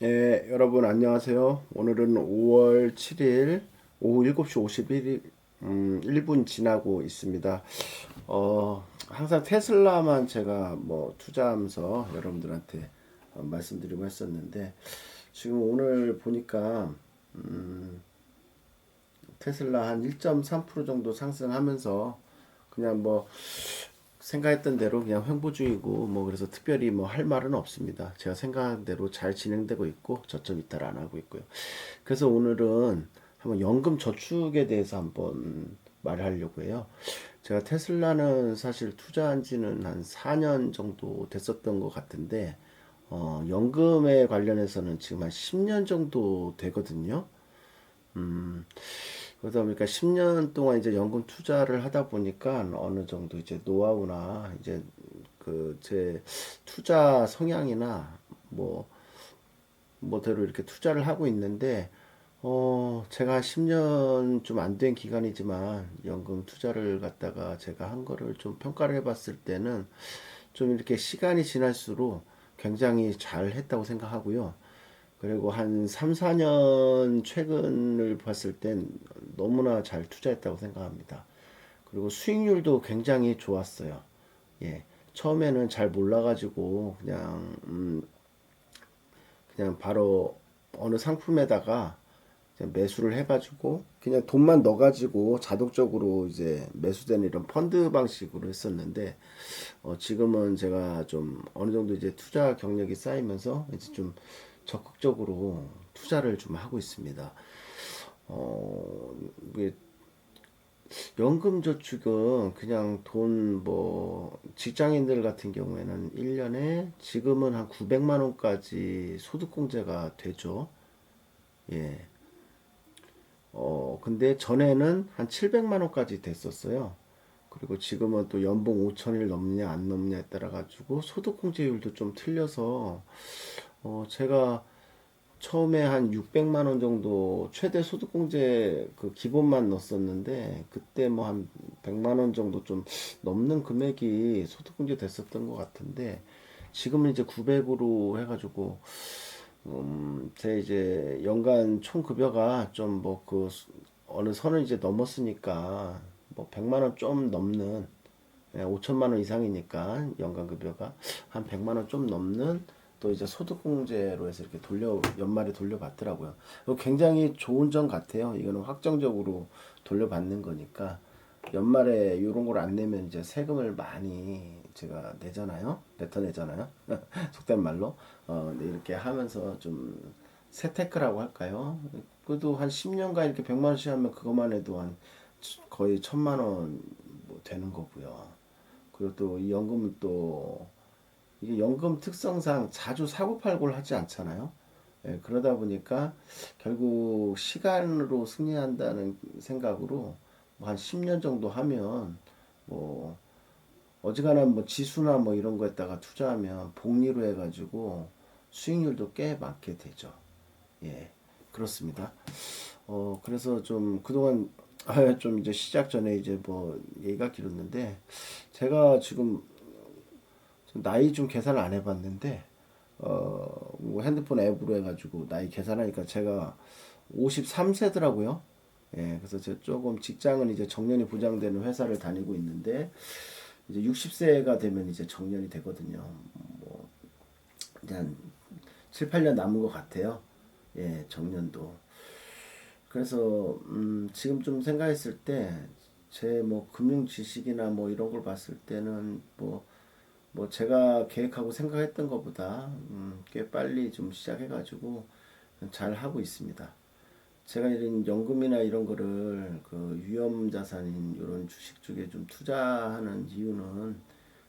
네, 여러분 안녕하세요. 오늘은 5월 7일 오후 7시 51일 1분 지나고 있습니다. 항상 테슬라만 제가 뭐 투자하면서 여러분들한테 말씀드리고 했었는데 지금 오늘 보니까 테슬라 한 1.3% 정도 상승하면서 그냥 뭐 생각했던 대로 그냥 횡보주의고 뭐 그래서 특별히 뭐 할 말은 없습니다. 제가 생각한 대로 잘 진행되고 있고 저점 이탈 안 하고 있고요. 그래서 오늘은 한번 연금 저축에 대해서 한번 말하려고 해요. 제가 테슬라는 사실 투자한 지는 한 4년 정도 됐었던 것 같은데 연금에 관련해서는 지금 한 10년 정도 되거든요. 그러다 보니까 10년 동안 이제 연금 투자를 하다 보니까 어느 정도 이제 노하우나 이제 그 제 투자 성향이나 뭐 뭐대로 이렇게 투자를 하고 있는데 제가 10년 좀 안 된 기간이지만 연금 투자를 갖다가 제가 한 거를 좀 평가를 해봤을 때는 좀 이렇게 시간이 지날수록 굉장히 잘 했다고 생각하고요. 그리고 한 3, 4년 최근을 봤을 땐 너무나 잘 투자했다고 생각합니다. 그리고 수익률도 굉장히 좋았어요. 예. 처음에는 잘 몰라가지고 그냥 바로 어느 상품에다가 그냥 매수를 해가지고 그냥 돈만 넣어가지고 자동적으로 이제 매수되는 이런 펀드 방식으로 했었는데 지금은 제가 좀 어느 정도 이제 투자 경력이 쌓이면서 이제 좀 적극적으로 투자를 좀 하고 있습니다. 이게 연금저축은 그냥 돈 뭐 직장인들 같은 경우에는 1년에 지금은 한 900만 원까지 소득공제가 되죠. 예. 근데 전에는 한 700만 원까지 됐었어요. 그리고 지금은 또 연봉 5천일 넘냐 안 넘냐에 따라 가지고 소득공제율도 좀 틀려서 제가 처음에 한 600만 원 정도 최대 소득공제 그 기본만 넣었었는데 그때 뭐 한 100만 원 정도 좀 넘는 금액이 소득공제 됐었던 것 같은데 지금은 이제 900으로 해가지고 제 이제 연간 총 급여가 좀 뭐 그 어느 선을 이제 넘었으니까 뭐 100만 원 좀 넘는 5천만 원 이상이니까 연간 급여가 한 100만 원 좀 넘는 또 이제 소득공제로 해서 이렇게 연말에 돌려받더라고요. 굉장히 좋은 점 같아요. 이거는 확정적으로 돌려받는 거니까 연말에 이런 걸 안 내면 이제 세금을 많이 제가 내잖아요. 뱉어 내잖아요. 속된 말로. 네, 이렇게 하면서 좀 세테크라고 할까요? 그래도 한 10년간 이렇게 100만 원씩 하면 그것만 해도 한 거의 1000만 원뭐 되는 거고요. 그리고 또 이 연금은 또 이게 연금 특성상 자주 사고팔고를 하지 않잖아요. 예, 그러다 보니까 결국 시간으로 승리한다는 생각으로 뭐한 10년 정도 하면 뭐 어지간한 뭐 지수나 뭐 이런 거에다가 투자하면 복리로 해가지고 수익률도 꽤 많게 되죠. 예, 그렇습니다. 그래서 좀 그동안 좀 이제 시작 전에 이제 뭐 얘기가 길었는데 제가 지금 나이 좀 계산을 안 해봤는데 뭐 핸드폰 앱으로 해가지고 나이 계산하니까 제가 53세더라고요. 예, 그래서 제가 조금 직장은 이제 정년이 보장되는 회사를 다니고 있는데 이제 60세가 되면 이제 정년이 되거든요. 뭐 이제 한 7, 8년 남은 것 같아요. 예, 정년도. 그래서 지금 좀 생각했을 때 제 뭐 금융 지식이나 뭐 이런 걸 봤을 때는 뭐 제가 계획하고 생각했던 것보다 꽤 빨리 좀 시작해가지고 잘 하고 있습니다. 제가 이런 연금이나 이런 거를 그 위험 자산인 이런 주식 쪽에 좀 투자하는 이유는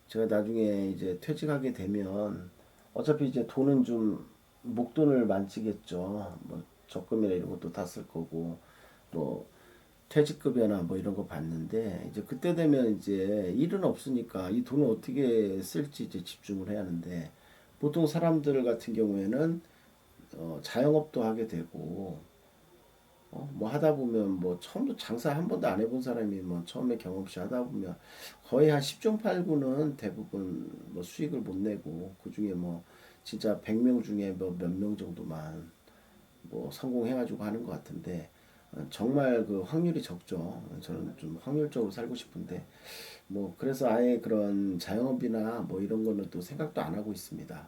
제가 나중에 이제 퇴직하게 되면 어차피 이제 돈은 좀 목돈을 만지겠죠. 뭐 적금이나 이런 것도 다 쓸 거고 뭐 퇴직급여나 뭐 이런 거 받는데 이제 그때 되면 이제 일은 없으니까 이 돈을 어떻게 쓸지 이제 집중을 해야 하는데 보통 사람들 같은 경우에는 자영업도 하게 되고 뭐 하다 보면 뭐 처음부터 장사 한 번도 안 해본 사람이 뭐 처음에 경험 없이 하다 보면 거의 한 10중 8구는 대부분 뭐 수익을 못 내고 그 중에 뭐 진짜 100명 중에 뭐 몇 명 정도만 뭐 성공해가지고 하는 것 같은데 정말 그 확률이 적죠. 저는 좀 확률적으로 살고 싶은데 뭐 그래서 아예 그런 자영업이나 뭐 이런 거는 또 생각도 안 하고 있습니다.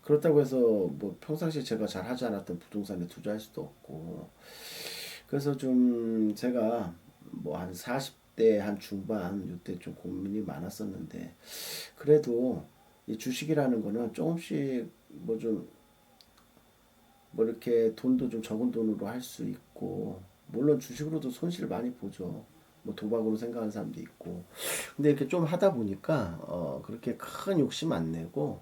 그렇다고 해서 뭐 평상시에 제가 잘 하지 않았던 부동산에 투자할 수도 없고 그래서 좀 제가 뭐 한 40대 한 중반 이때 좀 고민이 많았었는데 그래도 이 주식이라는 거는 조금씩 뭐 좀 뭐 이렇게 돈도 좀 적은 돈으로 할 수 있고 물론 주식으로도 손실 많이 보죠. 뭐 도박으로 생각하는 사람도 있고 근데 이렇게 좀 하다 보니까 그렇게 큰 욕심 안 내고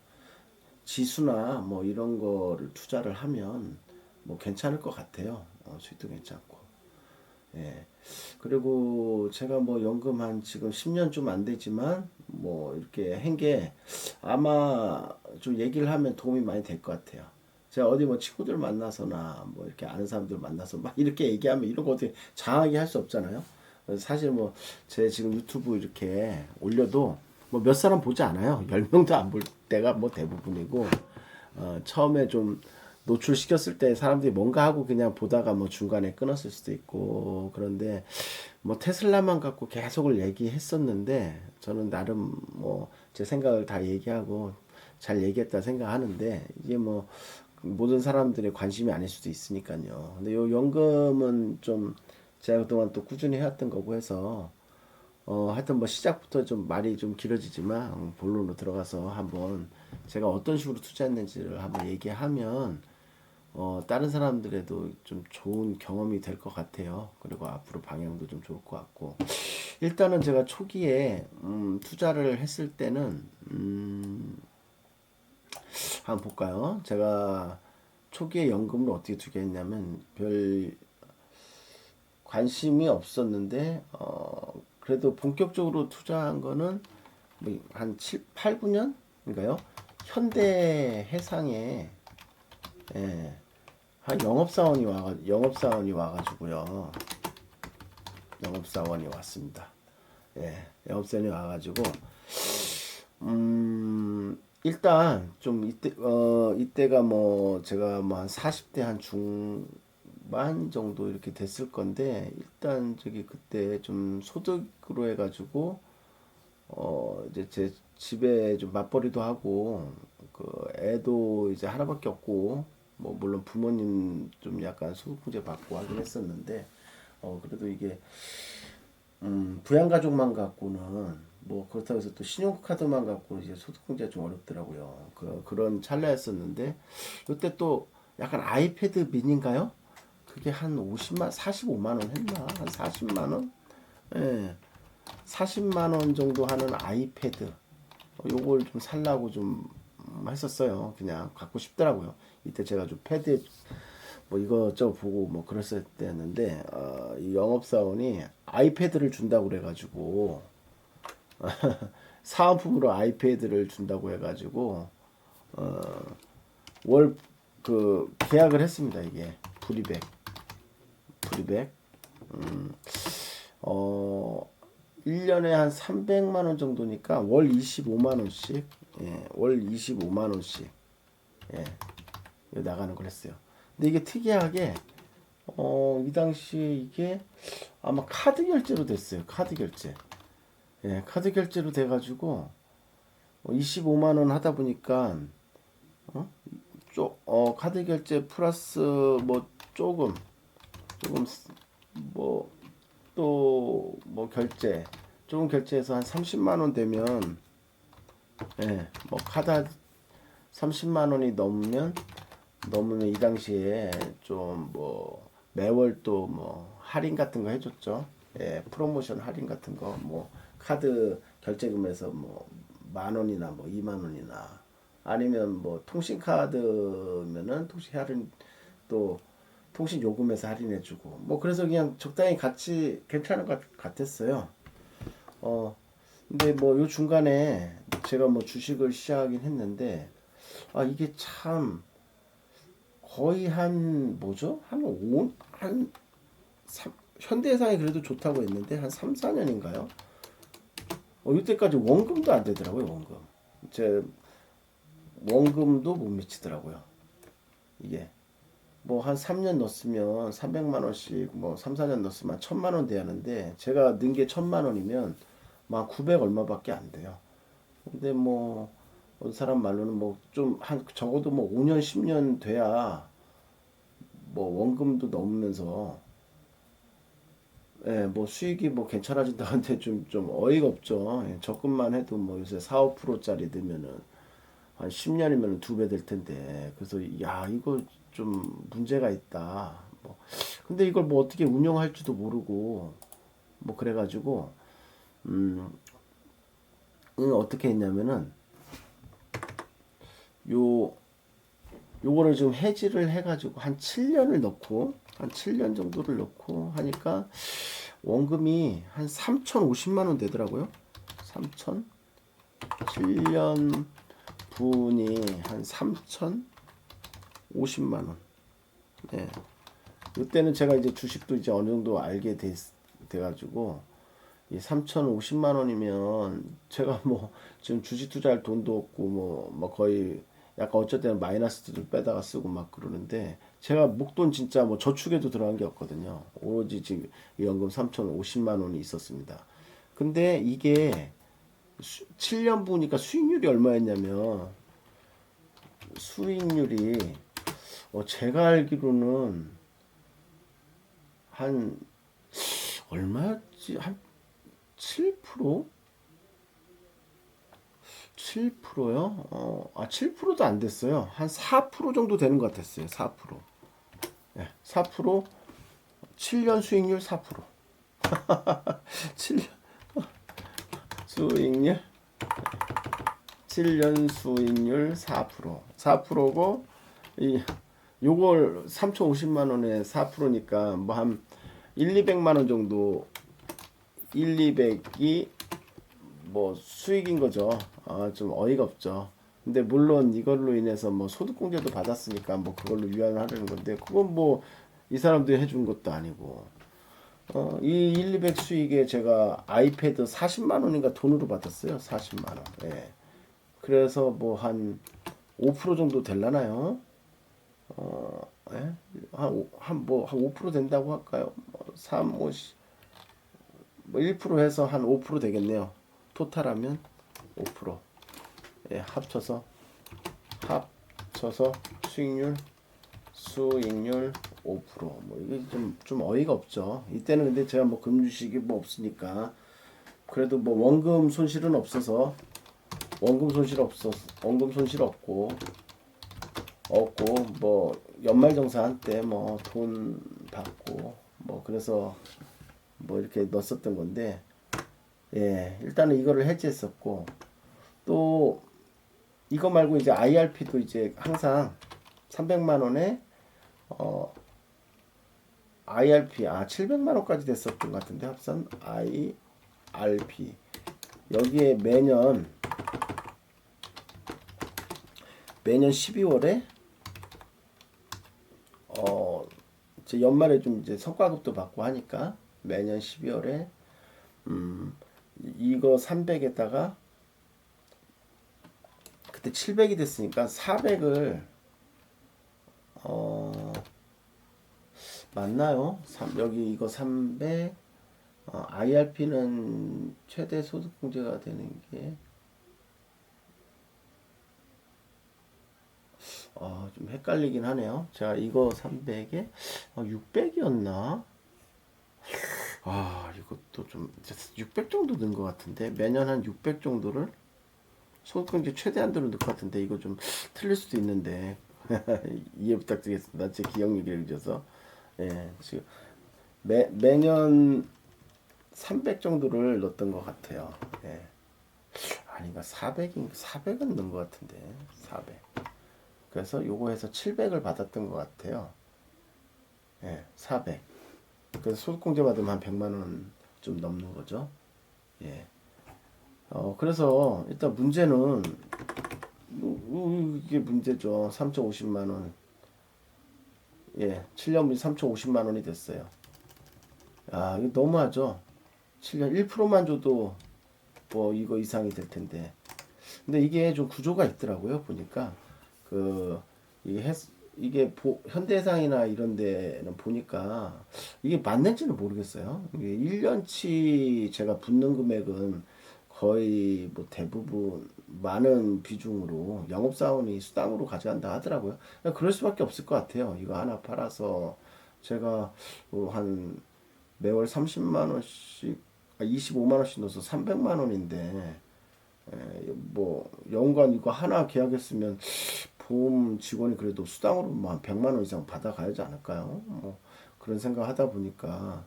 지수나 뭐 이런 거를 투자를 하면 뭐 괜찮을 것 같아요. 수익도 괜찮고. 예. 그리고 제가 뭐 연금 한 지금 10년 좀 안 되지만 뭐 이렇게 한 게 아마 좀 얘기를 하면 도움이 많이 될 것 같아요. 제가 어디 뭐 친구들 만나서나 뭐 이렇게 아는 사람들 만나서 막 이렇게 얘기하면 이런 거 어떻게 장하게 할 수 없잖아요. 그래서 사실 뭐 제 지금 유튜브 이렇게 올려도 뭐 몇 사람 보지 않아요. 10명도 안 볼 때가 뭐 대부분이고 처음에 좀 노출시켰을 때 사람들이 뭔가 하고 그냥 보다가 뭐 중간에 끊었을 수도 있고 그런데 뭐 테슬라만 갖고 계속을 얘기했었는데 저는 나름 뭐 제 생각을 다 얘기하고 잘 얘기했다 생각하는데 이게 뭐 모든 사람들의 관심이 아닐 수도 있으니까요. 근데 요 연금은 좀 제가 그동안 또 꾸준히 해왔던 거고 해서 하여튼 뭐 시작부터 좀 말이 좀 길어지지만 본론으로 들어가서 한번 제가 어떤 식으로 투자했는지를 한번 얘기하면 다른 사람들에도 좀 좋은 경험이 될 것 같아요. 그리고 앞으로 방향도 좀 좋을 것 같고 일단은 제가 초기에 투자를 했을 때는 한번 볼까요? 제가 초기에 연금을 어떻게 투자했냐면 별 관심이 없었는데 그래도 본격적으로 투자한 거는 뭐한 7, 8, 9년인가요? 현대 해상에 예, 한 영업사원이 와가지고요. 영업사원이 왔습니다. 예, 영업사원이 와가지고 일단 좀 이때가 뭐 제가 뭐 한 40대 한 중반 정도 이렇게 됐을 건데 일단 저기 그때 좀 소득으로 해가지고 이제 제 집에 좀 맞벌이도 하고 그 애도 이제 하나밖에 없고 뭐 물론 부모님 좀 약간 소득공제 받고 하긴 했었는데 그래도 이게 부양가족만 갖고는 뭐 그렇다고 해서 또 신용카드만 갖고 이제 소득공제가 좀 어렵더라고요. 그런 찰나였었는데 이때 또 약간 아이패드 미니인가요? 그게 한 50만 45만 원 했나? 한 40만 원? 예. 40만 원 정도 하는 아이패드 요걸 좀 살라고 좀 했었어요. 그냥 갖고 싶더라고요. 이때 제가 좀 패드 뭐 이거저거 보고 뭐 그랬을 때였는데 이 영업사원이 아이패드를 준다고 그래가지고 사은품으로 아이패드를 준다고 해가지고 월 그 계약을 했습니다. 이게 프리백 어 1년에 한 300만 원 정도니까 월 25만 원씩 월 25만 원씩 예, 나가는 걸 했어요. 근데 이게 특이하게 이 당시에 이게 아마 카드 결제로 됐어요. 카드 결제. 예, 카드 결제로 돼가지고 25만 원 하다 보니까 카드 결제 플러스 뭐 조금 뭐 또 뭐 조금 결제해서 한 30만 원 되면 뭐 카드 30만 원이 넘으면 이 당시에 좀 뭐 매월 또 뭐 할인 같은 거 해줬죠. 예, 프로모션 할인 같은 거 뭐 카드 결제금에서 뭐 만 원이나 뭐 2만 원이나 아니면 뭐 통신카드면은 통신 할인 또 통신 요금에서 할인해주고 뭐 그래서 그냥 적당히 같이 괜찮은 것 같았어요. 어 근데 뭐 요 중간에 제가 뭐 주식을 시작하긴 했는데 이게 참 거의 한 뭐죠? 한 5, 한 3, 현대해상이 그래도 좋다고 했는데 한 3, 4년인가요? 이때까지 원금도 안 되더라고요, 원금. 제 원금도 못 미치더라고요. 이게 뭐 한 3년 넣었으면 300만 원씩 뭐 3, 4년 넣었으면 1000만 원 돼야 하는데 제가 넣은 게 1000만 원이면 막 900 얼마밖에 안 돼요. 근데 뭐 어느 사람 말로는 뭐 좀 한 적어도 뭐 5년 10년 돼야 뭐 원금도 넘으면서 예, 뭐 수익이 뭐 괜찮아진다는데 좀 어이가 없죠. 예, 적금만 해도 뭐 요새 4, 5%짜리 넣으면은 한 10년이면 두 배 될 텐데. 그래서 야, 이거 좀 문제가 있다. 뭐 근데 이걸 뭐 어떻게 운영할지도 모르고 뭐 그래가지고 음, 어떻게 했냐면은 요 요거를 좀 해지를 해가지고 한 7년을 넣고 한 7년 정도를 넣고 하니까 원금이 한 3,050만 원 되더라고요. 3천 7년 분이 한 3,050만 원. 네. 이때는 제가 이제 주식도 이제 어느 정도 알게 돼가지고 이 3,050만 원이면 제가 뭐 지금 주식 투자할 돈도 없고 뭐 거의 약간 어쩔 때는 마이너스도 빼다가 쓰고 막 그러는데 제가 목돈 진짜 뭐 저축에도 들어간 게 없거든요. 오로지 지금 이 연금 3,050만 원이 있었습니다. 근데 이게 7년 보니까 수익률이 얼마였냐면 수익률이 제가 알기로는 한 얼마였지? 한 7%? 7%요? 7%도 안 됐어요. 한 4% 정도 되는 것 같았어요. 4%. 예, 4%, 7년 수익률 4%. 7년 수익률, 7년 수익률 4%. 4%고, 요걸 3,050만 원에 4%니까 뭐 한 1, 200만 원 정도, 1, 200이 뭐 수익인 거죠. 좀 어이가 없죠. 근데 물론 이걸로 인해서 뭐 소득공제도 받았으니까 뭐 그걸로 유한하려는 건데 그건 뭐 이 사람들이 해준 것도 아니고 이 1, 200 수익에 제가 아이패드 40만 원인가 돈으로 받았어요. 40만 원. 예. 그래서 뭐 한 5% 정도 될라나요? 예? 한 5% 된다고 할까요? 뭐 3, 5, 뭐1% 해서 한 5% 되겠네요. 토탈하면 5%. 예, 합쳐서 수익률 5%. 뭐 이게 좀 어이가 없죠. 이때는 근데 제가 뭐 금주식이 뭐 없으니까 그래도 뭐 원금 손실 없고 뭐 연말정산 한때 뭐 돈 받고 뭐 그래서 뭐 이렇게 넣었었던 건데 예, 일단은 이거를 해지했었고 또 이거 말고 이제 IRP도 이제 항상 300만 원에 IRP 700만 원까지 됐었던 것 같은데 합산 IRP 여기에 매년 12월에 이제 연말에 좀 이제 성과급도 받고 하니까 매년 12월에 이거 300에다가 그때 700이 됐으니까 400을 맞나요? 여기 이거 300 IRP는 최대 소득공제가 되는 게 좀 헷갈리긴 하네요. 제가 이거 300에 600이었나? 이것도 좀 600 정도 는 것 같은데 매년 한 600 정도를 소득공제 최대한도로 넣을 것 같은데 이거 좀 틀릴 수도 있는데 이해 부탁드리겠습니다. 제 기억 얘기를 주셔서 예, 지금 매년 300 정도를 넣었던 것 같아요. 예. 아닌가 400은 넣은 것 같은데 400. 그래서 요거 해서 700을 받았던 것 같아요. 예, 400. 그래서 소득공제 받으면 한 100만 원 좀 넘는 거죠. 예. 그래서 일단 문제는 이게 문제죠. 3,050만 원. 예, 7년분이 3,050만 원이 됐어요. 이거 너무하죠. 7년 1%만 줘도 뭐 이거 이상이 될 텐데 근데 이게 좀 구조가 있더라고요. 보니까 그 이게 현대해상이나 이런 데는 보니까 이게 맞는지는 모르겠어요. 이게 1년치 제가 붙는 금액은 거의 뭐 대부분 많은 비중으로 영업사원이 수당으로 가져간다 하더라고요. 그럴 수밖에 없을 것 같아요. 이거 하나 팔아서 제가 뭐한 매월 30만 원씩 25만 원씩 넣어서 300만 원인데 뭐 연간 이거 하나 계약했으면 보험 직원이 그래도 수당으로 뭐한 100만 원 이상 받아가야지 않을까요? 뭐 그런 생각 하다 보니까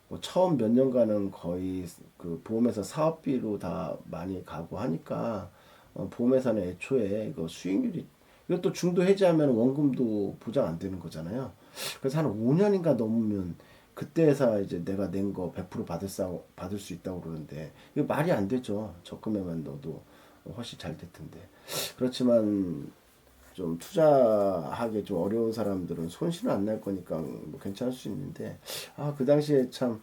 뭐 처음 몇 년간은 거의 그 보험회사 사업비로 다 많이 가고 하니까 보험회사는 애초에 이거 수익률이 이것도 중도 해지하면 원금도 보장 안 되는 거잖아요. 그래서 한 5년인가 넘으면 그때 회사 이제 내가 낸 거 100% 받을 수 있다고 그러는데 이거 말이 안 되죠. 적금에만 넣어도 훨씬 잘 될 텐데. 그렇지만 좀 투자하기 좀 어려운 사람들은 손실은 안 날 거니까 뭐 괜찮을 수 있는데 그 당시에 참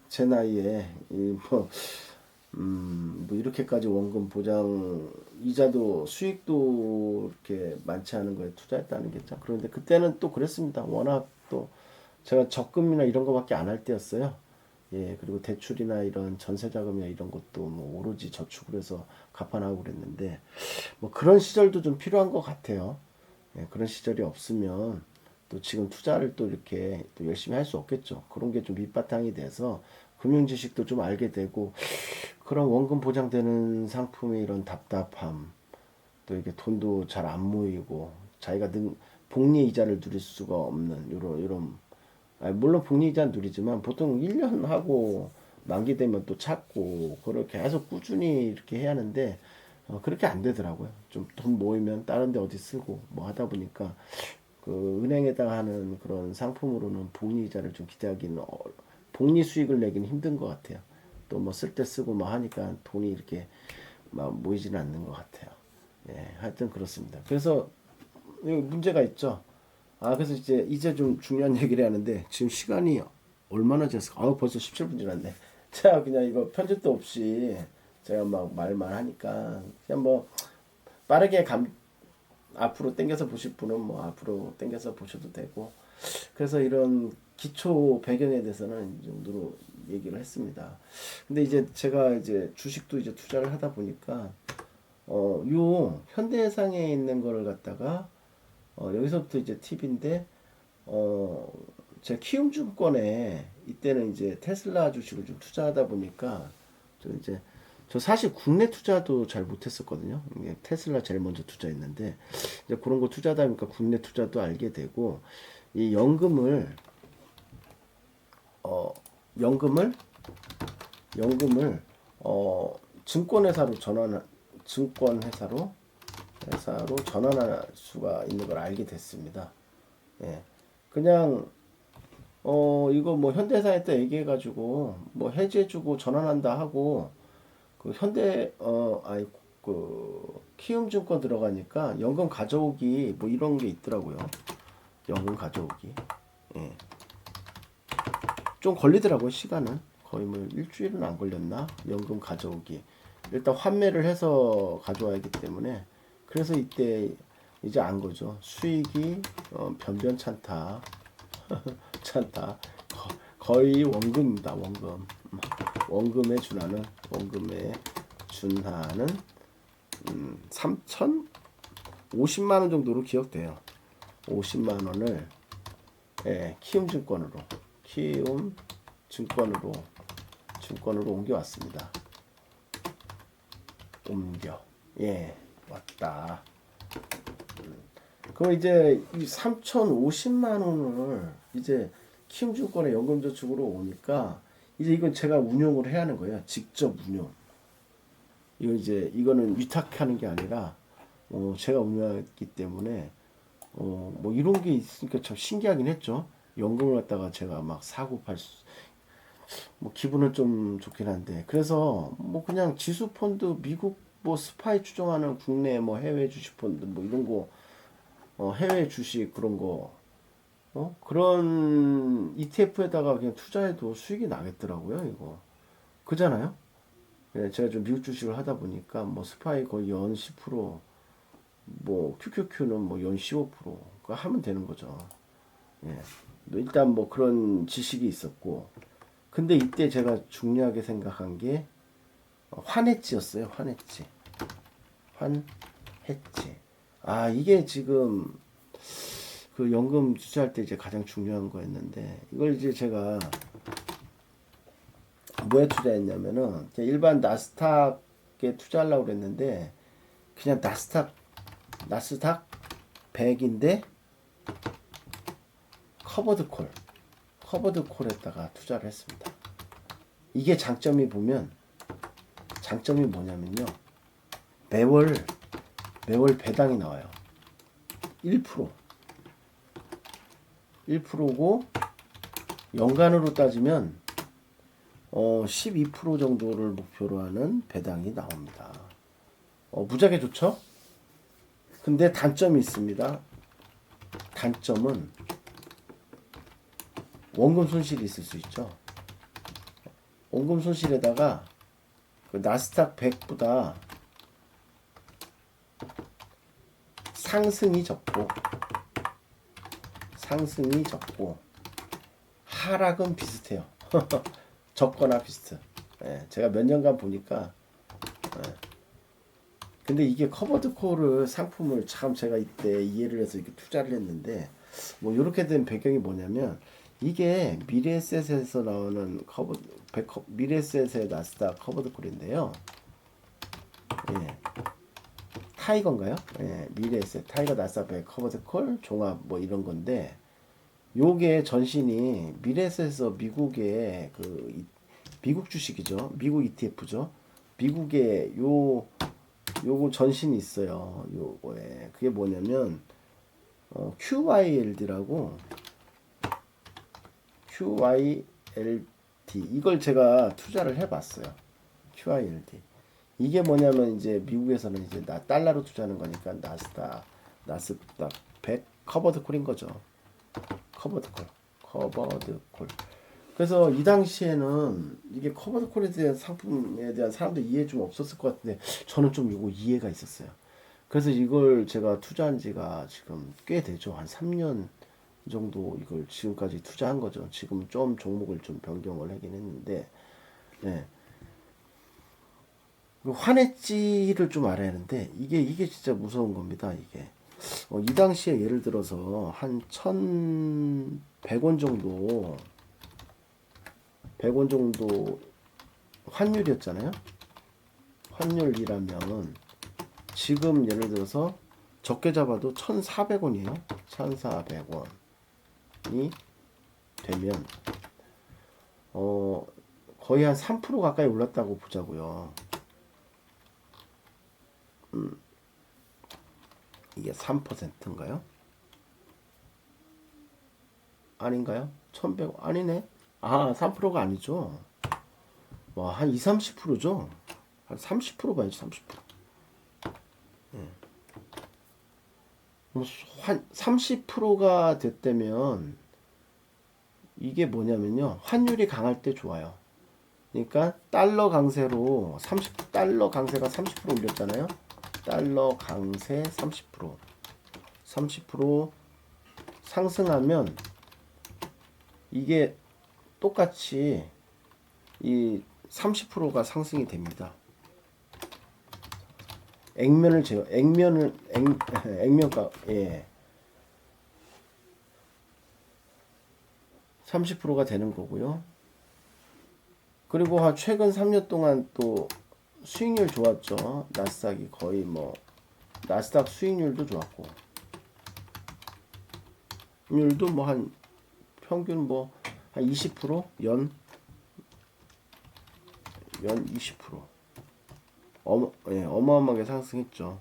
제 나이에 뭐 이렇게까지 원금 보장 이자도 수익도 이렇게 많지 않은 거에 투자했다는 게 참 그런데 그때는 또 그랬습니다. 워낙 또 제가 적금이나 이런 거밖에 안 할 때였어요. 예, 그리고 대출이나 이런 전세 자금이나 이런 것도 뭐 오로지 저축을 해서 갚아나가고 그랬는데 뭐 그런 시절도 좀 필요한 것 같아요. 예, 그런 시절이 없으면 또 지금 투자를 또 이렇게 또 열심히 할 수 없겠죠. 그런 게 좀 밑바탕이 돼서 금융 지식도 좀 알게 되고 그런 원금 보장되는 상품의 이런 답답함 또 이게 돈도 잘 안 모이고 자기가 복리 이자를 누릴 수가 없는 이런 물론 복리 이자는 누리지만 보통 1년 하고 만기되면 또 찾고 그걸 계속 꾸준히 이렇게 해야 하는데 그렇게 안 되더라고요. 좀 돈 모이면 다른 데 어디 쓰고 뭐 하다 보니까 그 은행에다가 하는 그런 상품으로는 복리 이자를 좀 기대하기는 복리 수익을 내기는 힘든 것 같아요. 또 뭐 쓸 때 쓰고 뭐 하니까 돈이 이렇게 막 모이지는 않는 것 같아요. 예, 하여튼 그렇습니다. 그래서 여기 문제가 있죠. 그래서 이제 좀 중요한 얘기를 하는데 지금 시간이 얼마나 지났을까? 벌써 17분 지났네. 제가 그냥 이거 편집도 없이 제가 막 말만 하니까 그냥 뭐 빠르게 앞으로 당겨서 보실 분은 뭐 앞으로 당겨서 보셔도 되고 그래서 이런 기초 배경에 대해서는 이 정도로 얘기를 했습니다. 근데 이제 제가 이제 주식도 이제 투자를 하다 보니까 요 현대해상에 있는 거를 갖다가 여기서부터 이제 팁인데 제 키움증권에 이때는 이제 테슬라 주식을 좀 투자하다 보니까 저 사실 국내 투자도 잘 못했었거든요. 테슬라 제일 먼저 투자했는데 이제 그런 거 투자하다 보니까 국내 투자도 알게 되고 이 어 연금을 연금을 증권회사로 전환할 수가 있는 걸 알게 됐습니다. 예. 그냥 이거 뭐 현대사에 때 얘기해가지고 뭐 해제해주고 전환한다 하고 그 키움증권 들어가니까 연금 가져오기 뭐 이런 게 있더라고요. 연금 가져오기. 예. 좀 걸리더라고요. 시간은 거의 뭐 일주일은 안 걸렸나? 연금 가져오기. 일단 환매를 해서 가져와야 하기 때문에 그래서 이때 이제 안 거죠. 수익이 변변찮다. 찬다. 거의 원금입니다. 원금에 준하는 3,050만 원 정도로 기억돼요. 50만 원을 키움증권으로 옮겨왔습니다. 왔다. 그럼 이제 이 3,050만 원을 이제 키움증권의 연금저축으로 오니까 이제 이건 제가 운용을 해야 하는 거예요. 직접 운용. 이거는 위탁하는 게 아니라 제가 운영했기 때문에 뭐 이런 게 있으니까 참 신기하긴 했죠. 연금을 갖다가 제가 막 사고 뭐 기분은 좀 좋긴 한데 그래서 뭐 그냥 지수 펀드 미국 뭐 스파이 추종하는 국내 뭐 해외 주식 펀드 뭐 이런 거 해외 주식 그런 거 그런 ETF에다가 그냥 투자해도 수익이 나겠더라고요. 이거 그잖아요. 예, 제가 좀 미국 주식을 하다 보니까 뭐 스파이 거의 연 10%, 뭐 QQQ는 뭐 연 15% 그거 하면 되는 거죠. 예. 일단 뭐 그런 지식이 있었고, 근데 이때 제가 중요하게 생각한 게 환해지였어요. 환해지. 환해지. 아, 이게 지금 그 연금 투자할 때 이제 가장 중요한 거였는데, 이걸 이제 제가 뭐에 투자했냐면은 그냥 일반 나스닥에 투자하려고 그랬는데, 그냥 나스닥 100인데 커버드 콜에다가 투자를 했습니다. 이게 장점이 뭐냐면요. 매월 배당이 나와요. 1%. 1%고 연간으로 따지면 12% 정도를 목표로 하는 배당이 나옵니다. 무지하게 좋죠? 근데 단점이 있습니다. 단점은 원금 손실이 있을 수 있죠. 원금 손실에다가 그 나스닥 100보다 상승이 적고 하락은 비슷해요. 적거나 비슷해. 예, 제가 몇 년간 보니까. 예. 근데 이게 커버드 콜을 상품을 참 제가 이때 이해를 해서 이렇게 투자를 했는데, 뭐 이렇게 된 배경이 뭐냐면, 이게 미래에셋에서 나오는 미래에셋의 나스닥 커버드 콜인데요. 예. 타이거인가요? 예, 미래에셋 타이거 나스닥 100 커버드 콜 종합 뭐 이런 건데, 요게 전신이 미래에셋에서 미국의 미국 주식이죠. 미국 ETF죠. 미국의 요거 전신이 있어요. 요거에 그게 뭐냐면 QYLD라고, QYLD 이걸 제가 투자를 해봤어요. QYLD 이게 뭐냐면 이제 미국에서는 이제 달러로 투자하는 거니까 나스닥 100 커버드 콜인 거죠. 커버드 콜. 그래서 이 당시에는 이게 커버드 콜에 대한 상품에 대한 사람들 이해 좀 없었을 것 같은데, 저는 좀 이거 이해가 있었어요. 그래서 이걸 제가 투자한 지가 지금 꽤 되죠. 한 3년 정도 이걸 지금까지 투자한 거죠. 지금 좀 종목을 좀 변경을 하긴 했는데, 네. 환해지를 좀 알아야 하는데, 이게 진짜 무서운 겁니다. 이게 이 당시에 예를 들어서 한 1,100원 정도 100원 정도 환율이었잖아요. 환율이라면 지금 예를 들어서 적게 잡아도 1,400원이에요. 1,400원이 되면 거의 한 3% 가까이 올랐다고 보자고요. 이게 3%인가요? 아닌가요? 1,100원 아니네. 아, 3%가 아니죠. 와, 한 2, 30%죠. 한 30% 봐야지, 30%. 한 30%가 됐다면 이게 뭐냐면요. 환율이 강할 때 좋아요. 그러니까 달러 강세로 30달러 강세가 30% 올렸잖아요. 달러 강세 30% 상승하면 이게 똑같이 이 30%가 상승이 됩니다. 액면가, 예. 30%가 되는 거고요. 그리고 최근 3년 동안 또 수익률 좋았죠. 나스닥이 거의 나스닥 수익률도 좋았고, 율도 한 평균 한 20%? 연 20%. 예, 어마어마하게 상승했죠.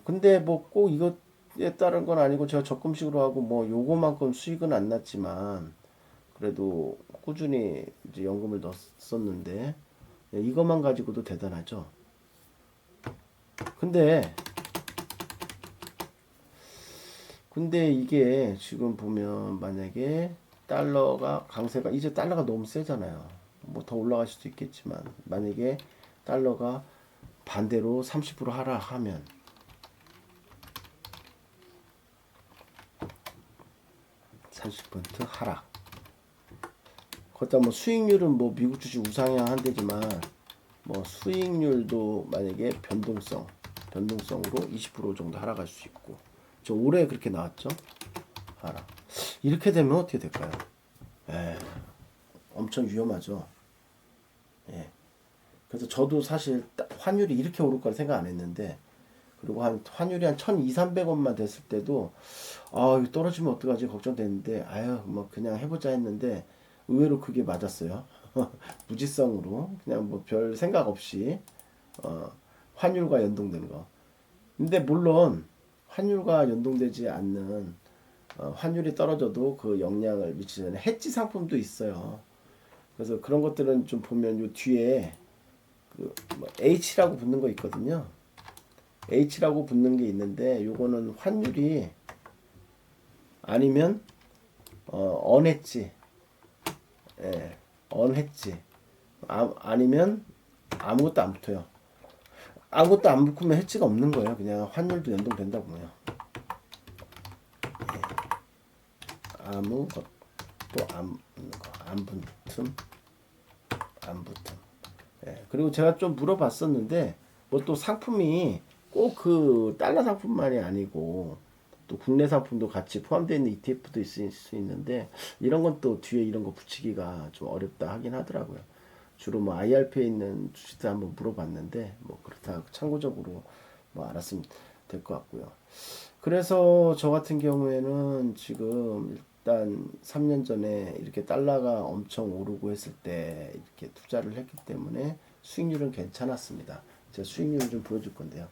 근데 꼭 이것에 따른 건 아니고, 제가 적금식으로 하고 요거만큼 수익은 안 났지만, 그래도 꾸준히 이제 연금을 넣었었는데, 예, 이것만 가지고도 대단하죠. 근데 이게 지금 보면 만약에 달러가 강세가 이제 달러가 너무 세잖아요. 뭐 더 올라갈 수도 있겠지만 만약에 달러가 반대로 30% 하락하면 30% 하락. 거기다 뭐 수익률은 뭐 미국 주식 우상향한대지만 뭐 수익률도 만약에 변동성으로 20% 정도 하락할 수 있고 저 올해 그렇게 나왔죠. 하락. 이렇게 되면 어떻게 될까요? 에, 엄청 위험하죠. 예. 그래서 저도 사실 환율이 이렇게 오를 거라 생각 안 했는데 그리고 한 환율이 한 1,200, 300원만 됐을 때도 아, 이거 떨어지면 어떡하지 걱정됐는데 아유, 뭐 그냥 해보자 했는데 의외로 그게 맞았어요. 무지성으로 그냥 뭐 별 생각 없이 어, 환율과 연동되는 거. 근데 물론 환율과 연동되지 않는 환율이 떨어져도 그 영향을 미치는 해지 상품도 있어요. 그래서 그런 것들은 좀 보면 요 뒤에 그뭐 H라고 붙는 거 있거든요. H라고 붙는 게 있는데 요거는 환율이 아니면 언해지, 예, 언해지 아니면 아무것도 안 붙어요. 아무것도 안 붙으면 해지가 없는 거예요. 그냥 환율도 연동된다고 보면 아무것도 안 붙는 거, 안 붙음. 예, 그리고 제가 좀 물어봤었는데 뭐 또 상품이 꼭 그 달러 상품만이 아니고 또 국내 상품도 같이 포함되어 있는 ETF도 있을 수 있는데 이런 건 또 뒤에 이런 거 붙이기가 좀 어렵다 하긴 하더라고요. 주로 뭐 IRP에 있는 주식들 한번 물어봤는데 뭐 그렇다 참고적으로 뭐 알았으면 될 것 같고요. 그래서 저 같은 경우에는 지금 일단 3년 전에 이렇게 달러가 엄청 오르고 했을 때 이렇게 투자를 했기 때문에 수익률은 괜찮았습니다. 제가 수익률을 좀 보여줄 건데요.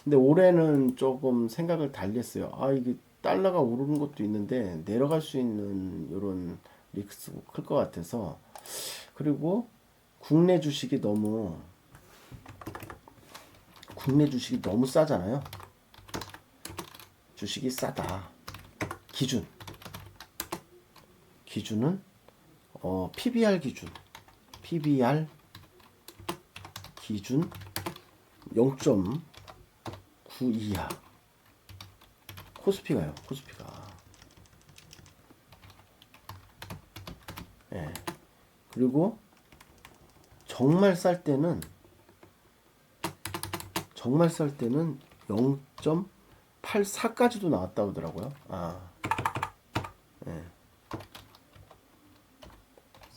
근데 올해는 조금 생각을 달리 했어요. 아, 이게 달러가 오르는 것도 있는데 내려갈 수 있는 이런 리스크가 클 것 같아서 그리고 국내 주식이 너무 국내 주식이 너무 싸잖아요. 주식이 싸다. 기준은 PBR PBR 기준 0.9 이하. 코스피가. 예. 그리고 정말 쌀 때는 0.84까지도 나왔다 그러더라고요. 아, 예.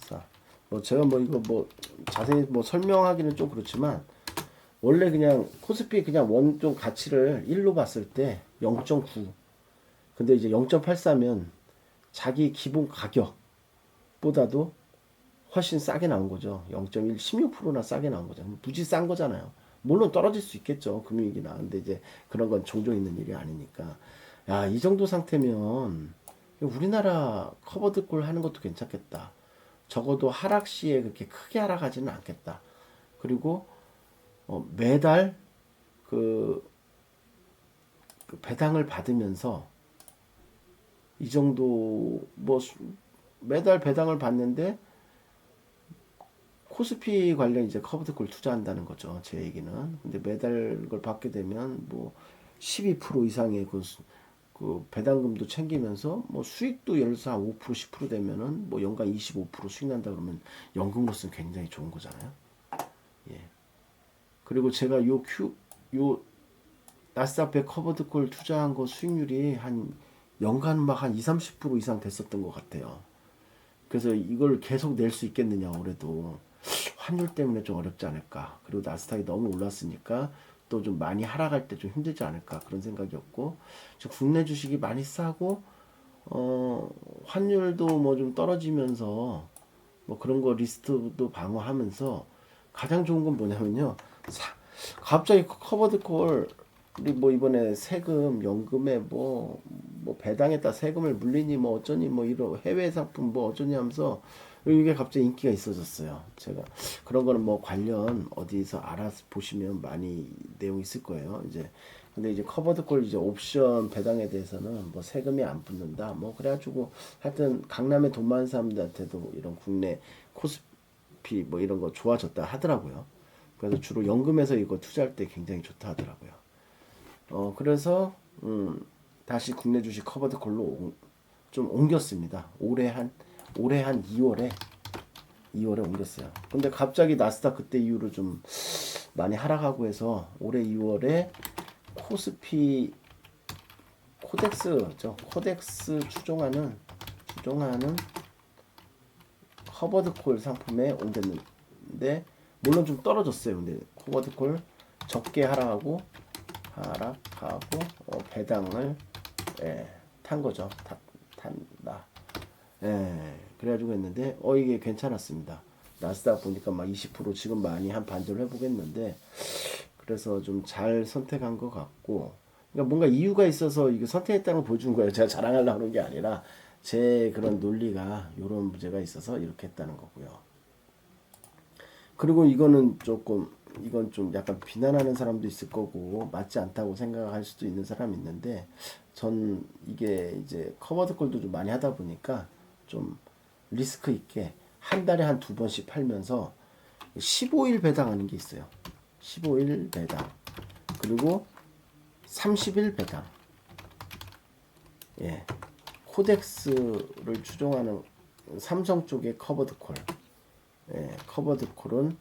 자, 뭐 제가 뭐 이거 뭐 자세히 뭐 설명하기는 좀 그렇지만 원래 그냥 코스피 그냥 원종 가치를 1로 봤을 때 0.9. 근데 이제 0.84면 자기 기본 가격보다도 훨씬 싸게 나온 거죠. 0.1, 16%나 싸게 나온 거죠. 무지 싼 거잖아요. 물론 떨어질 수 있겠죠. 금융위기 나는데 이제 그런 건 종종 있는 일이 아니니까. 야, 이 정도 상태면 우리나라 커버드콜 하는 것도 괜찮겠다. 적어도 하락 시에 그렇게 크게 하락하지는 않겠다. 그리고 매달 그, 그 배당을 받으면서 이 정도 뭐 매달 배당을 받는데 코스피 관련 이제 커브드콜 투자한다는 거죠. 제 얘기는. 근데 매달 그걸 받게 되면 뭐 12% 이상의 그 배당금도 챙기면서 뭐 수익도 예를 들어서 한 5%, 10% 되면은 뭐 연간 25% 수익 난다 그러면 연금으로서는 굉장히 좋은 거잖아요. 예. 그리고 제가 요 나스닥 100 커버드콜 투자한 거 수익률이 한 연간 막 한 2, 30% 이상 됐었던 것 같아요. 그래서 이걸 계속 낼 수 있겠느냐 올해도 환율 때문에 좀 어렵지 않을까. 그리고 나스닥이 너무 올랐으니까 또 좀 많이 하락할 때 좀 힘들지 않을까 그런 생각이었고 국내 주식이 많이 싸고 환율도 뭐 좀 떨어지면서 뭐 그런 거 리스트도 방어하면서 가장 좋은 건 뭐냐면요. 갑자기 커버드콜 우리 뭐 이번에 세금 연금에 뭐 배당에다 세금을 물리니 뭐 어쩌니 뭐 이런 해외 상품 뭐 어쩌니 하면서 이게 갑자기 인기가 있어졌어요. 제가 그런 거는 뭐 관련 어디서 알아서 보시면 많이 내용 있을 거예요. 이제 근데 이제 커버드콜 이제 옵션 배당에 대해서는 뭐 세금이 안 붙는다. 뭐 그래가지고 하여튼 강남에 돈 많은 사람들한테도 이런 국내 코스 S&P 뭐 이런 거 좋아졌다 하더라고요. 그래서 주로 연금에서 이거 투자할 때 굉장히 좋다 하더라고요. 그래서 다시 국내 주식 커버드 콜로 좀 옮겼습니다. 올해 한 2월에 옮겼어요. 근데 갑자기 나스닥 그때 이후로 좀 많이 하락하고 해서 올해 2월에 코스피 코덱스 추종하는 커버드콜 상품에 옮겼는데 물론 좀 떨어졌어요. 근데 커버드콜 적게 하락하고 배당을 탄 거죠. 탄다. 그래가지고 했는데 이게 괜찮았습니다. 나스닥 보니까 막 20% 지금 많이 한 반절 회복했는데 그래서 좀 잘 선택한 것 같고 그러니까 뭔가 이유가 있어서 이거 선택했다는 걸 보여준 거예요. 제가 자랑하려고 하는 게 아니라 제 그런 논리가 이런 문제가 있어서 이렇게 했다는 거고요. 그리고 이건 좀 약간 비난하는 사람도 있을 거고 맞지 않다고 생각할 수도 있는 사람이 있는데 전 이게 이제 커버드 콜도 좀 많이 하다 보니까 좀 리스크 있게 한 달에 한 두 번씩 팔면서 15일 배당하는 게 있어요. 15일 배당 그리고 30일 배당. 코덱스를 추종하는 삼성 쪽의 커버드콜. 커버드콜은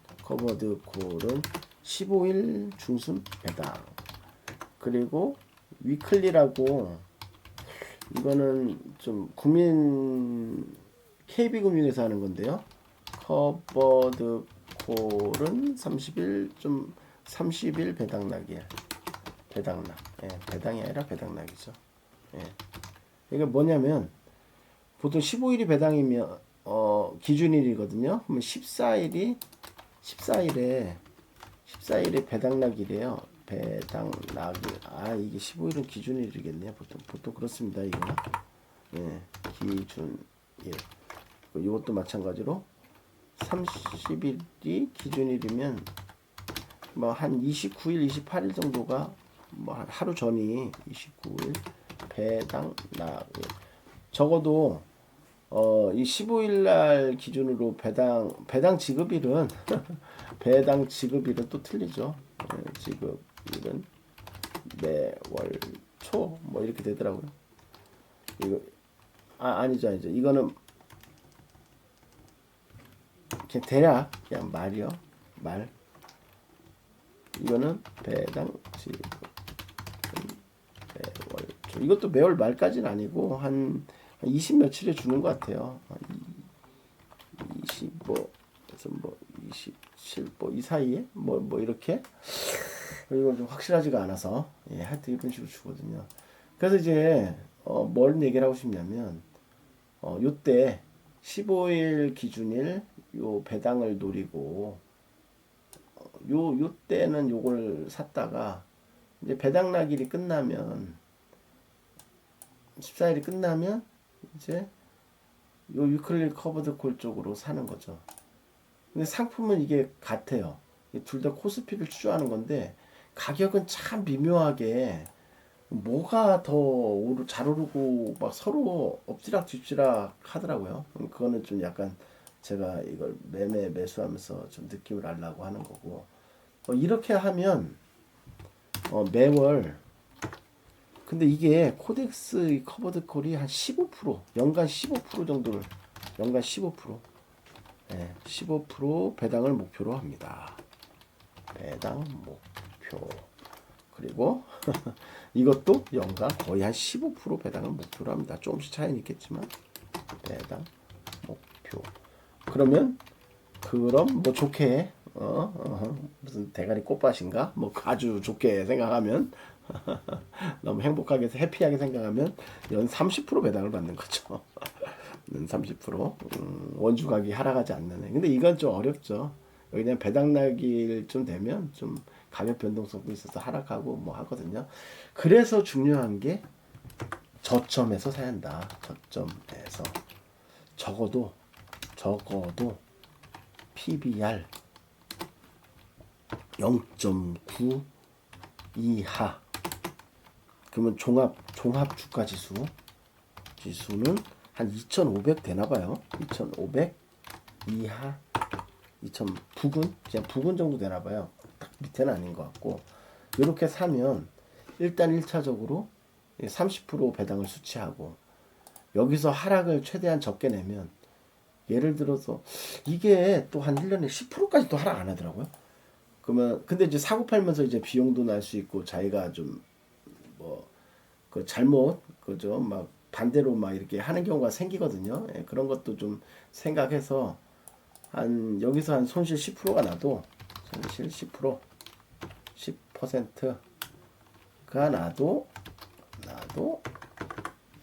15일 중순 배당. 그리고 위클리라고 이거는 좀 KB금융에서 하는 건데요. 커버드콜은 30일 배당락이에요. 배당락. 배당이 아니라 배당락이죠. 이게 뭐냐면 보통 15일이 배당이면 기준일이거든요. 그러면 14일에 배당락이래요. 배당락이 이게 15일은 기준일이겠네요. 보통 그렇습니다. 이거 기준일. 이것도 마찬가지로 30일이 기준일이면 뭐 한 29일, 28일 정도가 뭐 하루 전이 29일 배당락. 적어도 이 15일 날 기준으로 배당 지급일은 배당 지급일은 또 틀리죠. 지급일은 매월 초 뭐 이렇게 되더라고요. 이거 아니죠. 이거는 그냥 대략 그냥 말이요. 말. 이거는 배당 지급 매월 초. 이것도 매월 말까지는 아니고 한 20 며칠에 주는 것 같아요. 25에서 뭐 27, 이 사이에 뭐 이렇게. 이건 좀 확실하지가 않아서 하여튼 이런 식으로 주거든요. 그래서 이제 뭘 얘기를 하고 싶냐면 요때 15일 기준일 요 배당을 노리고 요때는 요걸 샀다가 이제 배당락일이 끝나면 14일이 끝나면 이제 요 유클릴 커버드 콜 쪽으로 사는 거죠. 근데 상품은 이게 같아요. 둘 다 코스피를 추종하는 건데 가격은 참 미묘하게 뭐가 더 잘 오르고 막 서로 엎치락 뒤치락 하더라고요. 그거는 좀 약간 제가 이걸 매수하면서 좀 느낌을 알려고 하는 거고 이렇게 하면 매월 근데 이게 코덱스 커버드 콜이 한 15% 연간 15% 정도를 연간 15% 배당을 목표로 합니다. 배당 목표. 그리고 이것도 연간 거의 한 15% 배당을 목표로 합니다. 조금씩 차이는 있겠지만 배당 목표. 그럼 뭐 좋게 무슨 대가리 꽃밭인가 뭐 아주 좋게 생각하면 너무 행복하게 해피하게 생각하면 연 30% 배당을 받는 거죠. 30% 원주 가격이 하락하지 않는. 근데 이건 좀 어렵죠. 그냥 배당락일 좀 되면 좀 가격 변동성도 있어서 하락하고 뭐 하거든요. 그래서 중요한 게 저점에서 사야 한다. 저점에서 적어도 PBR 0.9 이하. 그러면 종합 주가 지수는 한 2,500 되나 봐요. 2,500 이하 부근? 그냥 부근 정도 되나봐요. 딱 밑에는 아닌 것 같고. 이렇게 사면 일단 1차적으로 30% 배당을 수취하고 여기서 하락을 최대한 적게 내면 예를 들어서 이게 또 한 1년에 10%까지도 하락 안 하더라고요. 그러면 근데 이제 사고 팔면서 이제 비용도 날 수 있고 자기가 좀 뭐 그 잘못 그죠 막 반대로 막 이렇게 하는 경우가 생기거든요. 예, 그런 것도 좀 생각해서 한 여기서 한 손실 10%가 손실 10% 10%가 나도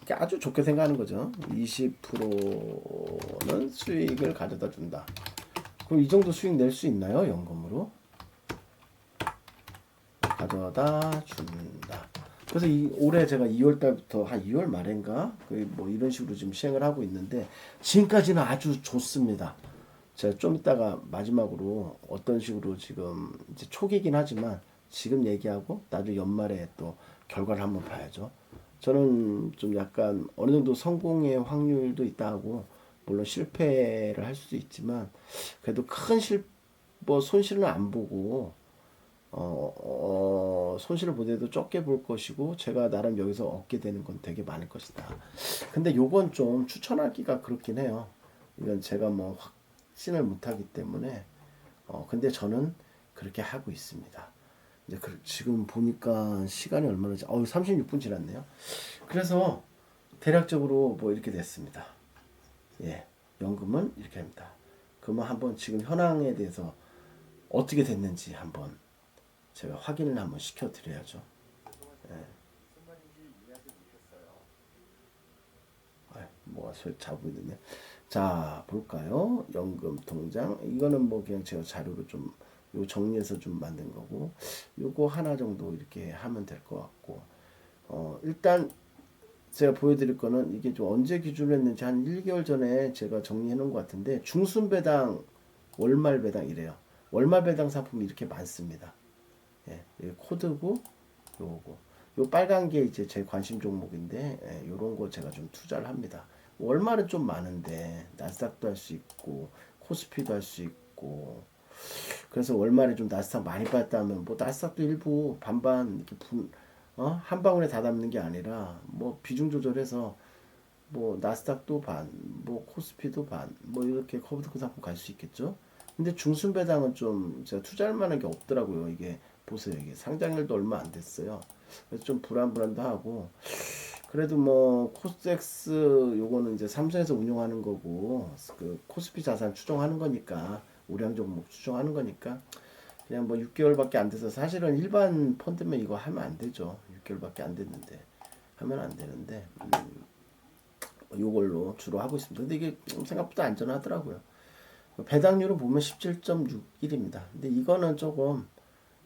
이게 아주 좋게 생각하는 거죠. 20%는 수익을 가져다 준다. 그럼 이 정도 수익 낼 수 있나요? 연금으로 가져다 준다. 그래서 올해 제가 2월 달부터 한 2월 말인가 뭐 이런 식으로 지금 시행을 하고 있는데 지금까지는 아주 좋습니다. 제가 좀 이따가 마지막으로 어떤 식으로 지금 이제 초기긴 하지만 지금 얘기하고 나중에 연말에 또 결과를 한번 봐야죠. 저는 좀 약간 어느 정도 성공의 확률도 있다 하고 물론 실패를 할 수도 있지만 그래도 뭐 손실은 안 보고 손실을 보더라도 적게 볼 것이고 제가 나름 여기서 얻게 되는 건 되게 많을 것이다. 근데 요건 좀 추천하기가 그렇긴 해요. 이건 제가 뭐 확신을 못하기 때문에 근데 저는 그렇게 하고 있습니다. 이제 지금 보니까 시간이 얼마나 36분 지났네요. 그래서 대략적으로 뭐 이렇게 됐습니다. 예, 연금은 이렇게 합니다. 그러면 한번 지금 현황에 대해서 어떻게 됐는지 한번 제가 확인을 한번 시켜드려야죠. 예. 뭐가 자고 있네. 자, 볼까요? 연금 통장. 이거는 뭐 그냥 제가 자료로 좀 요 정리해서 좀 만든 거고, 요거 하나 정도 이렇게 하면 될 것 같고, 일단 제가 보여드릴 거는 이게 좀 언제 기준으로 했는지 한 1개월 전에 제가 정리해 놓은 것 같은데, 중순 배당, 월말 배당 이래요. 월말 배당 상품이 이렇게 많습니다. 예, 코드고, 요거. 요 빨간 게 이제 제 관심 종목인데, 예, 요런 거 제가 좀 투자를 합니다. 월말은 좀 많은데, 나스닥도 할 수 있고, 코스피도 할 수 있고, 그래서 월말에 좀 나스닥 많이 빠졌다면, 뭐 나스닥도 일부 반반, 이렇게 한 방울에 다 담는 게 아니라, 뭐 비중 조절해서, 뭐 나스닥도 반, 뭐 코스피도 반, 뭐 이렇게 커브드크 상품 갈 수 있겠죠. 근데 중순 배당은 좀 제가 투자할 만한 게 없더라고요. 이게 보세요. 이게 상장일도 얼마 안 됐어요. 그래서 좀 불안불안도 하고 그래도 뭐 코스닥스 요거는 이제 삼성에서 운용하는 거고 그 코스피 자산 추종하는 거니까 우량 종목 추종하는 거니까 그냥 뭐 6개월밖에 안 돼서 사실은 일반 펀드면 이거 하면 안 되죠. 6개월밖에 안 됐는데 하면 안 되는데 요걸로 주로 하고 있습니다. 근데 이게 생각보다 안전하더라고요. 배당률을 보면 17.61입니다. 근데 이거는 조금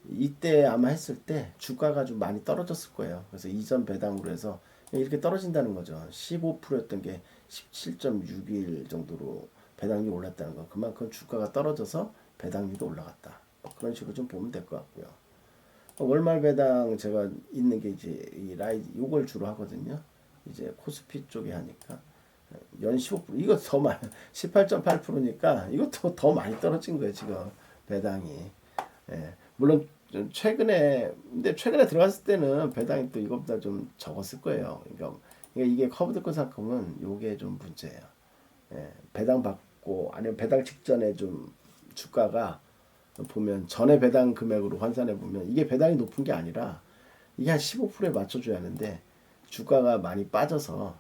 이때 아마 했을 때 주가가 좀 많이 떨어졌을 거예요. 그래서 이전 배당으로 해서 이렇게 떨어진다는 거죠. 15%였던 게 17.61 정도로 배당률이 올랐다는 거. 그만큼 주가가 떨어져서 배당률이 올라갔다. 뭐 그런 식으로 좀 보면 될 것 같고요. 월말 배당 제가 있는 게 이제 이 요걸 주로 하거든요. 이제 코스피 쪽에 하니까 연 15% 이거 더 많이 18.8%니까 이것도 더 많이 떨어진 거예요 지금 배당이. 예. 물론 최근에 근데 최근에 들어갔을 때는 배당이 또 이것보다 좀 적었을 거예요. 그러니까 이게 커브드권 상품은 요게 좀 문제예요. 예. 배당 받고 아니면 배당 직전에 좀 주가가 보면 전에 배당 금액으로 환산해 보면 이게 배당이 높은 게 아니라 이게 한 15%에 맞춰줘야 하는데 주가가 많이 빠져서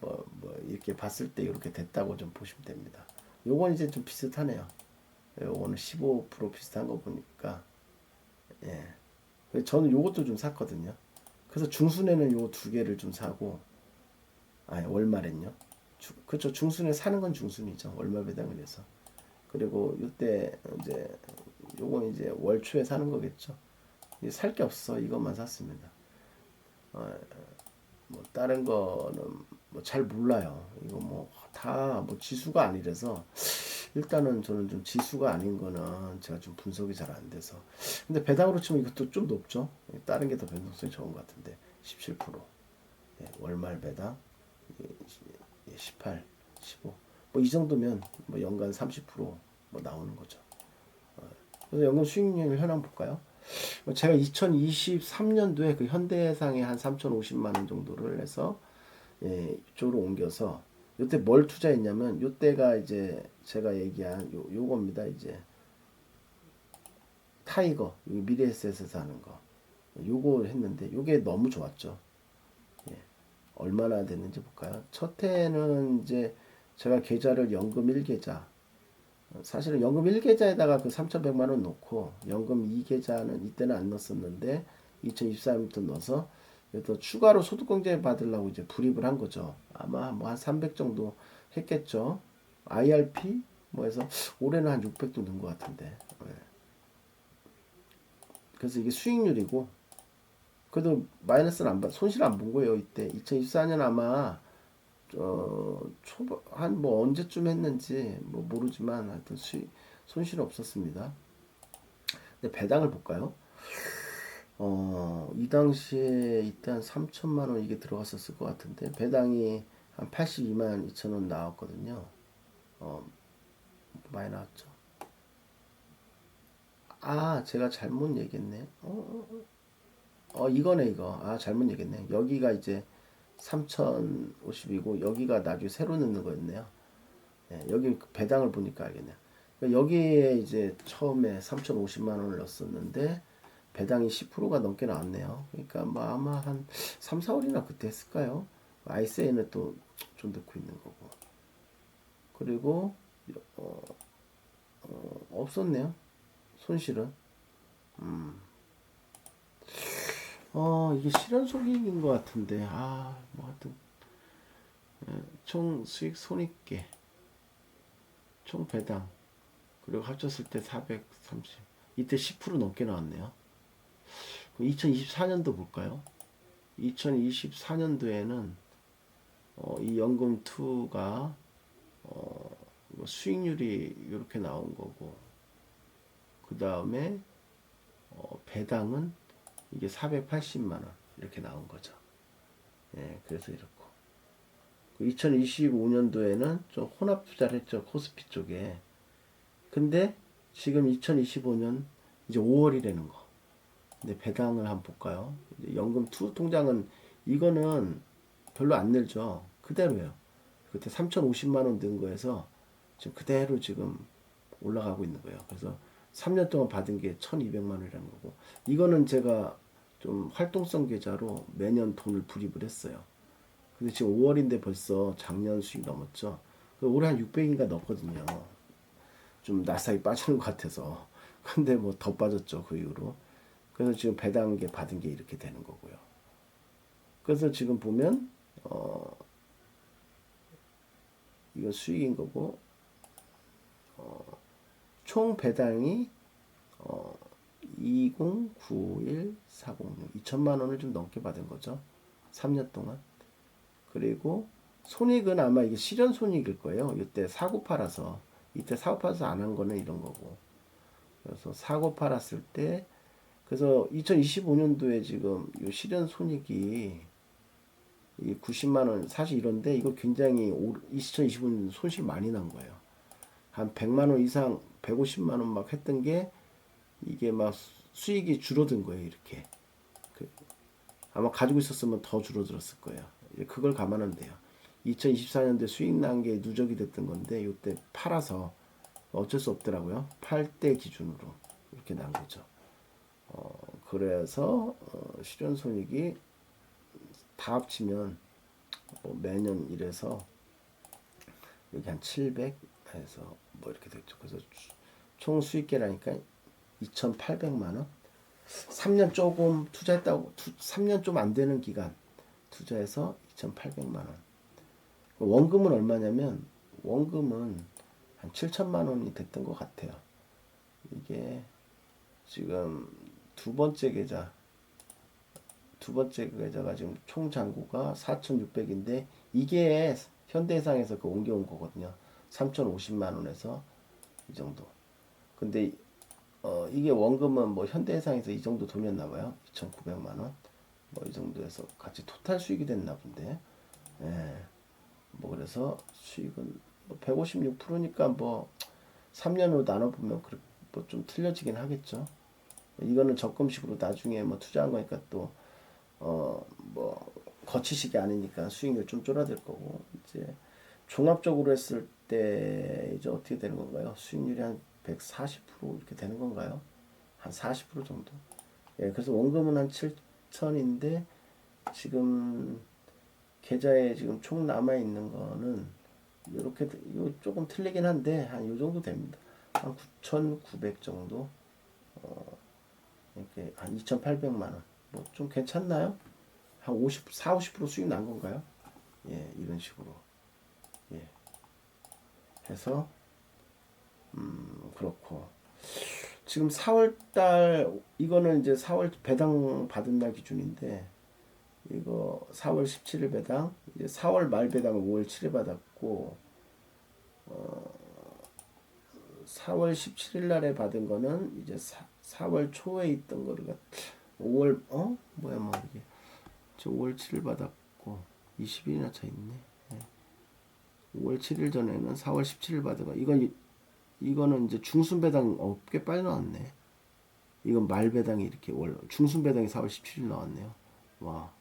뭐 이렇게 봤을 때 이렇게 됐다고 좀 보시면 됩니다. 요건 이제 좀 비슷하네요. 요거는 15% 비슷한 거 보니까 예. 저는 요것도 좀 샀거든요. 그래서 중순에는 요 두 개를 좀 사고 아니 월말엔요. 그렇죠. 중순에 사는 건 중순이죠. 월말 배당을 해서. 그리고 이때 이제 요건 이제 월초에 사는 거겠죠. 살 게 없어. 이것만 샀습니다. 뭐 다른 거는 뭐 잘 몰라요. 이거 뭐 다 뭐 지수가 아니라서 일단은 저는 좀 지수가 아닌 거는 제가 좀 분석이 잘 안 돼서. 근데 배당으로 치면 이것도 좀 높죠. 다른 게 더 변동성이 좋은 것 같은데 17%. 예, 월말 배당 18, 15. 뭐 이 정도면 뭐 연간 30%뭐 나오는 거죠. 그래서 연금 수익률 현황 볼까요? 제가 2023년도에 그 현대해상에 한 3,050만 원 정도를 해서 예, 이쪽으로 옮겨서 요때 뭘 투자했냐면 요때가 이제 제가 얘기한 요겁니다. 이제 타이거 미래에셋에서 하는 거 요거 했는데 요게 너무 좋았죠. 예, 얼마나 됐는지 볼까요? 첫 해는 이제 제가 계좌를 연금 1계좌 사실은 연금 1계좌에다가 그 3,100만 원 넣고 연금 2계좌는 이때는 안 넣었었는데 2024년부터 넣어서 또 추가로 소득공제 받으려고 이제 불입을 한 거죠. 아마 뭐 한 300 정도 했겠죠. IRP 뭐 해서 올해는 한 600도 넣은 것 같은데. 네. 그래서 이게 수익률이고 그래도 마이너스는 안 손실 안 본 거예요. 이때 2024년 아마 초반 한 뭐 언제쯤 했는지 뭐 모르지만 하여튼 손실 없었습니다. 근데 배당을 볼까요? 이 당시에 이때 한 3천만 원 이게 들어갔었을 것 같은데 배당이 한 82만 2천 원 나왔거든요. 어, 많이 나왔죠. 아, 제가 잘못 얘기했네. 이거네 이거. 아, 잘못 얘기했네. 여기가 이제 3,050이고 여기가 나중에 새로 넣는 거였네요. 네, 여기 배당을 보니까 알겠네요. 그러니까 여기에 이제 처음에 3,050만 원을 넣었었는데 배당이 10%가 넘게 나왔네요. 그러니까 뭐 아마 한 3, 4월이나 그때 했을까요? ISA는 또 좀 넣고 있는 거고. 그리고 어, 없었네요. 손실은. 이게 실현속익인 것 같은데. 뭐 하여튼 총 수익 손익계, 총 배당 그리고 합쳤을 때 430. 이때 10% 넘게 나왔네요. 2024년도 볼까요? 2024년도에는 이 연금 2가 수익률이 이렇게 나온 거고 그 다음에 배당은 이게 480만 원 이렇게 나온 거죠. 예, 그래서 이렇고 2025년도에는 좀 혼합 투자를 했죠. 코스피 쪽에. 근데 지금 2025년 이제 5월이라는 거. 근데 배당을 한번 볼까요? 연금 투 통장은 이거는 별로 안 늘죠. 그대로예요. 그때 3,050만 원 든 거에서 지금 그대로 지금 올라가고 있는 거예요. 그래서 3년 동안 받은 게 1,200만 원이라는 거고 이거는 제가 좀 활동성 계좌로 매년 돈을 불입을 했어요. 근데 지금 5월인데 벌써 작년 수익 넘었죠. 올해 한 600인가 넣었거든요. 좀 나사이 빠지는 것 같아서. 근데 뭐 더 빠졌죠, 그 이후로. 그래서 지금 배당 게 받은 게 이렇게 되는 거고요. 그래서 지금 보면 이거 수익인 거고 총 배당이 2091406 2천만 원을 좀 넘게 받은 거죠. 3년 동안. 그리고 손익은 아마 이게 실현 손익일 거예요. 이때 사고 팔아서 이때 사고 팔아서 안 한 거는 이런 거고. 그래서 사고 팔았을 때 그래서 2025년도에 지금 이 실현 손익이 이 90만 원 사실 이런데 이거 굉장히 2025년 손실 많이 난 거예요. 한 100만 원 이상 150만 원 막 했던 게 이게 막 수익이 줄어든 거예요. 이렇게 아마 가지고 있었으면 더 줄어들었을 거예요. 그걸 감안하면 돼요. 2024년도에 수익 난 게 누적이 됐던 건데 이때 팔아서 어쩔 수 없더라고요. 팔 때 기준으로 이렇게 난 거죠. 그래서 실현손익이 다 합치면 뭐 매년 이래서 여기 한 700 해서 뭐 이렇게 됐죠. 그래서 총 수익계라니까 2,800만 원. 3년 조금 투자했다고 3년 좀 안 되는 기간 투자해서 2,800만 원. 원금은 얼마냐면 원금은 한 7천만 원이 됐던 것 같아요. 이게 지금 두 번째 계좌가 지금 총 잔고가 4,600인데 이게 현대해상에서 그 옮겨온 거거든요. 3,050만 원에서 이 정도. 근데 이게 원금은 뭐 현대해상에서 이 정도 돌렸나 봐요. 2,900만 원. 뭐 이 정도에서 같이 토탈 수익이 됐나 본데. 예. 뭐 그래서 수익은 뭐 156%니까 뭐 3년으로 나눠 보면 뭐 좀 틀려지긴 하겠죠. 이거는 적금식으로 나중에 뭐 투자한 거니까 또 뭐 거치식이 아니니까 수익률 좀 줄어들 거고, 이제 종합적으로 했을 때 이제 어떻게 되는 건가요? 수익률이 한 140% 이렇게 되는 건가요? 한 40% 정도. 예, 그래서 원금은 한 7천인데 지금 계좌에 지금 총 남아 있는 거는 이렇게 요 조금 틀리긴 한데 한 요 정도 됩니다. 한 9,900 정도. 이렇게 한 2,800만 원. 뭐 좀 괜찮나요? 한 50% 수익 난 건가요? 예, 이런 식으로. 예. 해서 그렇고. 지금 4월 달 이거는 이제 4월 배당 받은 날 기준인데 이거 4월 17일 배당, 이제 4월 말 배당을 5월 7일 받았고 4월 17일 날에 받은 거는 이제 4월 초에 있던 거를 5월 뭐야 뭐 이게 5월 7일 받았고 20일이나 차 있네. 5월 7일 전에는 4월 17일 받은 거. 이거는 이제 중순 배당 꽤 빨리 나왔네. 이건 말 배당이 이렇게 중순 배당이 4월 17일 나왔네요. 와,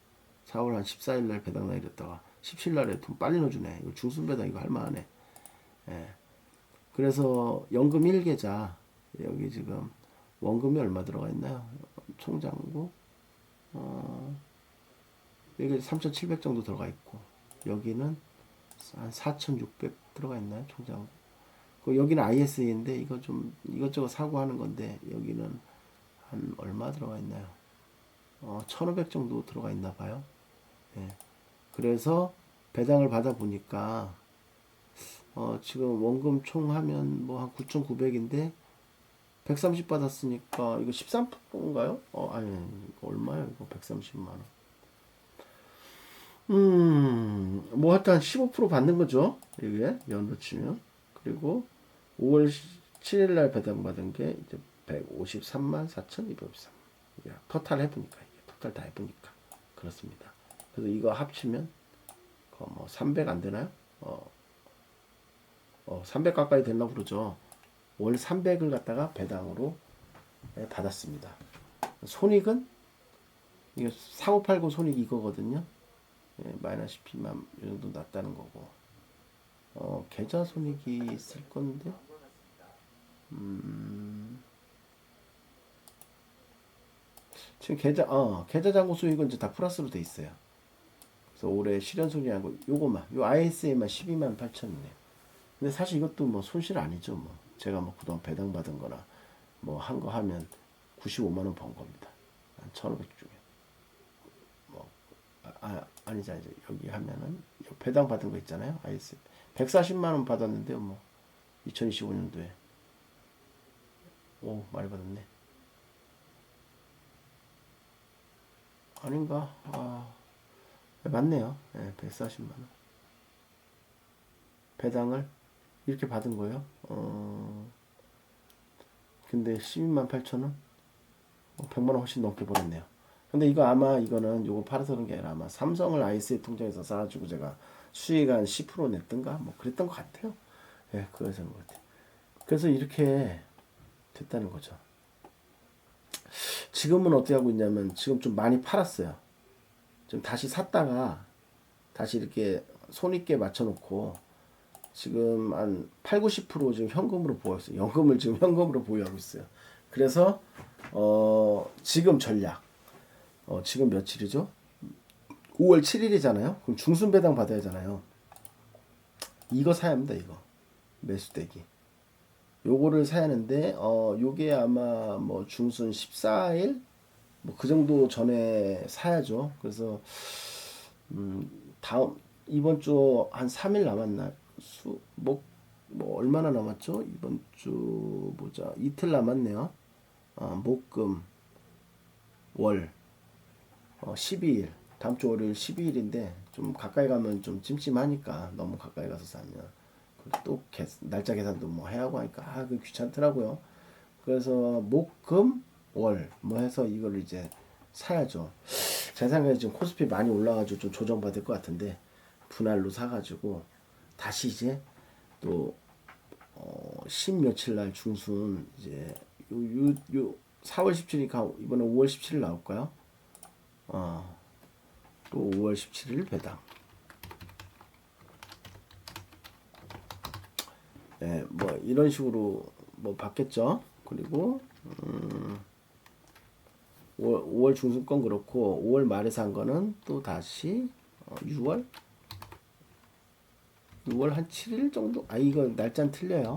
4월 한 14일 날 배당 나이랬다가 17일 날에 돈 빨리 넣어주네. 이거 중순 배당 이거 할만하네. 예. 그래서 연금 1계좌 여기 지금 원금이 얼마 들어가 있나요? 총장고 여기 3,700 정도 들어가 있고 여기는 한 4,600 들어가 있나요? 총장고. 여기는 ISA인데 이거 좀 이것저것 사고 하는 건데 여기는 한 얼마 들어가 있나요? 1,500 정도 들어가 있나 봐요. 예. 그래서 배당을 받아 보니까 지금 원금 총 하면 뭐 한 9,900인데 130 받았으니까 이거 13%인가요? 아니 이거 얼마야 이거 130만 원. 뭐 하여튼 15% 받는 거죠. 이게 연도 치면. 그리고 5월 7일 날 배당 받은 게 이제 153만 4,253. 토탈 해보니까 토탈 다 해보니까 그렇습니다. 그래서 이거 합치면 뭐 300 안 되나요? 300 가까이 됐나 그러죠. 월 300을 갖다가 배당으로 받았습니다. 손익은 이게 사고 팔고 손익 이거거든요. 마이너스 P만 이 정도 났다는 거고. 계좌 손익이 있을 건데. 지금 계좌 잔고 수익은 이제 다 플러스로 돼 있어요. 그래서 올해 실현 손익하고 요거만 요 ISA만 12만 8천이네요. 근데 사실 이것도 뭐 손실 아니죠. 뭐 제가 뭐 그동안 배당 받은 거나 뭐 한 거 하면 95만 원 번 겁니다. 한 1,500 중에. 뭐 아니지 여기 하면은 배당 받은 거 있잖아요. IS 140만 원 받았는데요. 뭐 2025년도에 오 많이 받았네. 아닌가? 맞네요. 140만 원 배당을 이렇게 받은 거예요. 근데 12만 8천 원? 100만 원 훨씬 넘게 벌었네요. 근데 이거 아마 이거는 요거 팔아서 그런 게 아니라 아마 삼성을 ISA 통장에서 쌓아주고 제가 수익 한 10% 냈던가 뭐 그랬던 것 같아요. 그거에서 것 같아요. 그래서 이렇게 됐다는 거죠. 지금은 어떻게 하고 있냐면 지금 좀 많이 팔았어요. 좀 다시 샀다가 다시 이렇게 손익계 맞춰놓고 지금 한 8, 90% 지금 현금으로 보유하고 있어요. 연금을 지금 현금으로 보유하고 있어요. 그래서 지금 전략 지금 며칠이죠? 5월 7일이잖아요. 그럼 중순 배당 받아야 하잖아요. 이거 사야 합니다. 이거 매수대기. 요거를 사야 하는데 요게 아마 뭐 중순 14일 뭐 그 정도 전에 사야죠. 그래서 다음 이번 주 한 3일 남았나? 뭐 얼마나 남았죠? 이번 주 보자. 이틀 남았네요. 목, 금, 월 12일. 다음 주 월요일 12일인데 좀 가까이 가면 좀 찜찜하니까 너무 가까이 가서 사면 또 날짜 계산도 뭐 해야 하고 하니까 그 귀찮더라고요. 그래서 목, 금, 월 뭐 해서 이걸 이제 사야죠. 제 생각에 지금 코스피 많이 올라가지고 좀 조정받을 것 같은데 분할로 사가지고 다시 이제 또 10 며칠 날 중순 이제 요 4월 17일이니까 이번에 5월 17일 나올까요? 또 5월 17일 배당. 네, 뭐 이런 식으로 뭐 받겠죠. 그리고 5월 중순 건 그렇고 5월 말에 산 거는 또 다시 6월 한 7일 정도? 아 이거 날짜는 틀려요.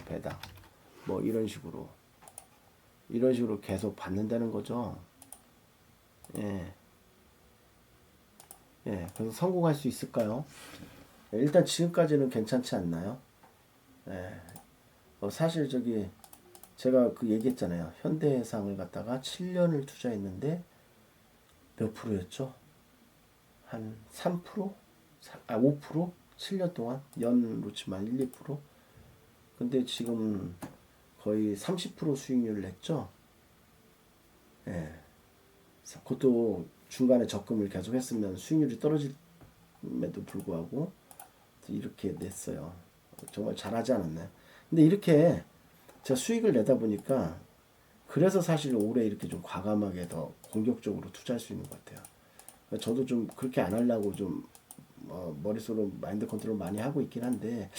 배당. 뭐 이런 식으로 계속 받는다는 거죠. 예. 예. 그래서 성공할 수 있을까요? 일단 지금까지는 괜찮지 않나요? 예. 사실 저기 제가 그 얘기했잖아요. 현대해상을 갖다가 7년을 투자했는데 몇 프로였죠? 한 3%? 5%? 7년 동안 연으로 치면 1, 2%? 근데 지금 거의 30% 수익률을 냈죠? 예. 그것도 중간에 적금을 계속 했으면 수익률이 떨어짐에도 불구하고 이렇게 냈어요. 정말 잘하지 않았나요? 근데 이렇게 제가 수익을 내다 보니까 그래서 사실 올해 이렇게 좀 과감하게 더 공격적으로 투자할 수 있는 것 같아요. 저도 좀 그렇게 안 하려고 좀 머릿속으로 마인드 컨트롤 많이 하고 있긴 한데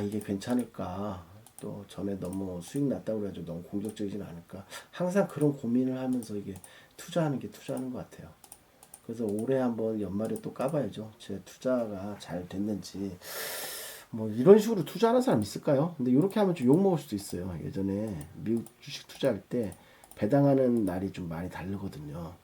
이게 괜찮을까? 또 전에 너무 수익 났다고 그래가지고 너무 공격적이진 않을까? 항상 그런 고민을 하면서 이게 투자하는 것 같아요. 그래서 올해 한번 연말에 또 까봐야죠. 제 투자가 잘 됐는지. 뭐 이런 식으로 투자하는 사람 있을까요? 근데 이렇게 하면 좀 욕먹을 수도 있어요. 예전에 미국 주식 투자할 때 배당하는 날이 좀 많이 다르거든요.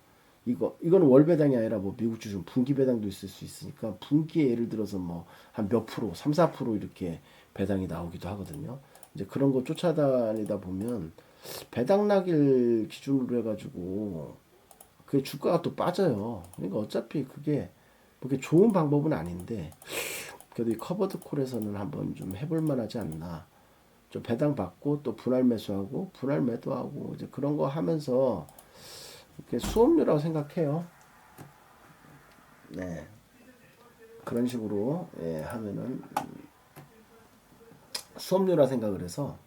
이거는 월 배당이 아니라 뭐 미국 주식 분기 배당도 있을 수 있으니까 분기에 예를 들어서 뭐 한 몇 프로, 3, 4% 이렇게 배당이 나오기도 하거든요. 이제 그런 거 쫓아다니다 보면 배당 나길 기준으로 해가지고 그 주가가 또 빠져요. 그러니까 어차피 그게 그게 좋은 방법은 아닌데 그래도 이 커버드 콜에서는 한번 좀 해볼 만하지 않나. 좀 배당 받고 또 분할 매수하고 분할 매도하고 이제 그런 거 하면서 이렇게 수업료라고 생각해요. 네. 그런 식으로 하면은 수업료라 생각을 해서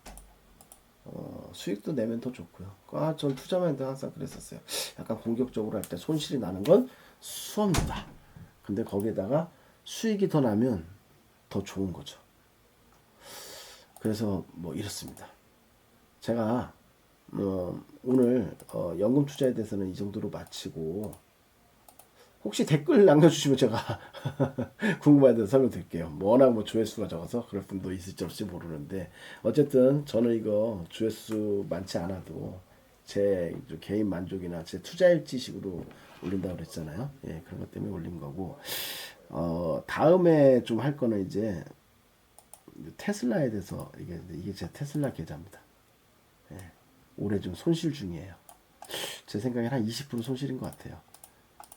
수익도 내면 더 좋고요. 전 투자만도 항상 그랬었어요. 약간 공격적으로 할 때 손실이 나는 건 수업료다. 근데 거기에다가 수익이 더 나면 더 좋은 거죠. 그래서 뭐 이렇습니다. 제가 오늘 연금 투자에 대해서는 이 정도로 마치고 혹시 댓글 남겨주시면 제가 궁금한 데서 설명드릴게요. 뭐 워낙 뭐 조회수가 적어서 그럴 분도 있을지 없을지 모르는데 어쨌든 저는 이거 조회수 많지 않아도 제 개인 만족이나 제 투자일지식으로 올린다고 그랬잖아요. 예, 그런 것 때문에 올린 거고 다음에 좀 할 거는 이제 테슬라에 대해서 이게 제 테슬라 계좌입니다. 예, 올해 좀 손실 중이에요. 제 생각엔 한 20% 손실인 것 같아요.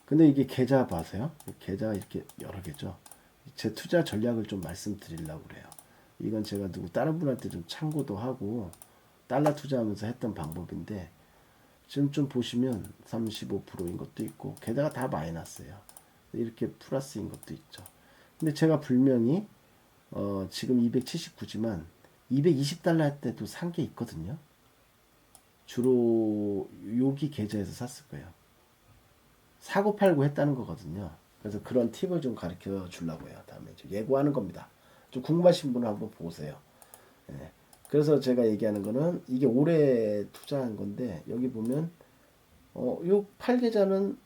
근데 이게 계좌 봐세요. 계좌가 이렇게 여러 개죠. 제 투자 전략을 좀 말씀드리려고 그래요. 이건 제가 누구 다른 분한테 좀 참고도 하고 달러 투자하면서 했던 방법인데 지금 좀 보시면 35%인 것도 있고 게다가 다 마이너스예요. 이렇게 플러스인 것도 있죠. 근데 제가 분명히 지금 279지만 220달러 할 때도 산 게 있거든요. 주로 여기 계좌에서 샀을 거예요. 사고 팔고 했다는 거거든요. 그래서 그런 팁을 좀 가르쳐 주려고 해요. 다음에 좀 예고하는 겁니다. 좀 궁금하신 분은 한번 보세요. 예. 그래서 제가 얘기하는 거는 이게 올해 투자한 건데 여기 보면 요 8계좌는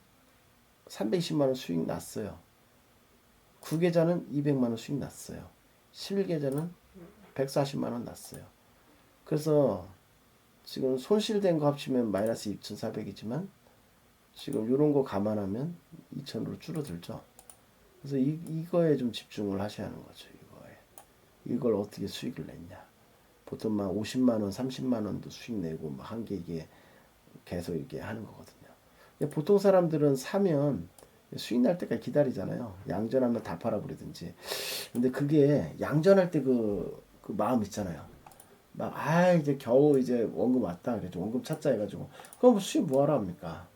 320만 원 수익 났어요. 9계좌는 200만 원 수익 났어요. 11계좌는 140만 원 났어요. 그래서 지금 손실된 거 합치면 마이너스 2,400이지만 지금 이런 거 감안하면 2,000으로 줄어들죠. 그래서 이거에 좀 집중을 하셔야 하는 거죠. 이걸 어떻게 수익을 냈냐. 보통 막 50만 원, 30만 원도 수익 내고 막 한 게 이게 계속 이게 하는 거거든요. 보통 사람들은 사면 수익 날 때까지 기다리잖아요. 양전하면 다 팔아버리든지. 근데 그게 양전할 때 그 마음 있잖아요. 막 이제 겨우 이제 원금 왔다 그래도 원금 찾자 해가지고 그럼 수익 뭐하러 합니까?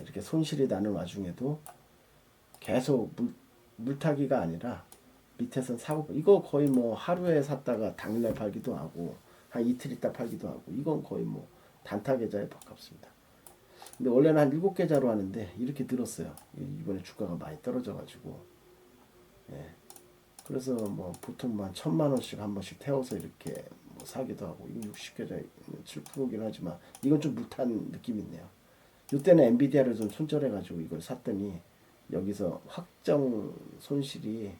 이렇게 손실이 나는 와중에도 계속 물타기가 아니라 밑에선 사고, 이거 거의 뭐 하루에 샀다가 당일날 팔기도 하고 한 이틀 있다 팔기도 하고, 이건 거의 뭐 단타 계좌에 가깝습니다. 근데 원래는 한 7계좌로 하는데 이렇게 늘었어요. 이번에 주가가 많이 떨어져가지고. 예. 그래서 뭐 보통 만 1,000만 원씩 한 번씩 태워서 이렇게 뭐 사기도 하고, 이거 60계좌 7%긴 하지만 이건 좀 무탄 느낌이 있네요. 이때는 엔비디아를 좀 손절해가지고 이걸 샀더니 여기서 확정 손실이,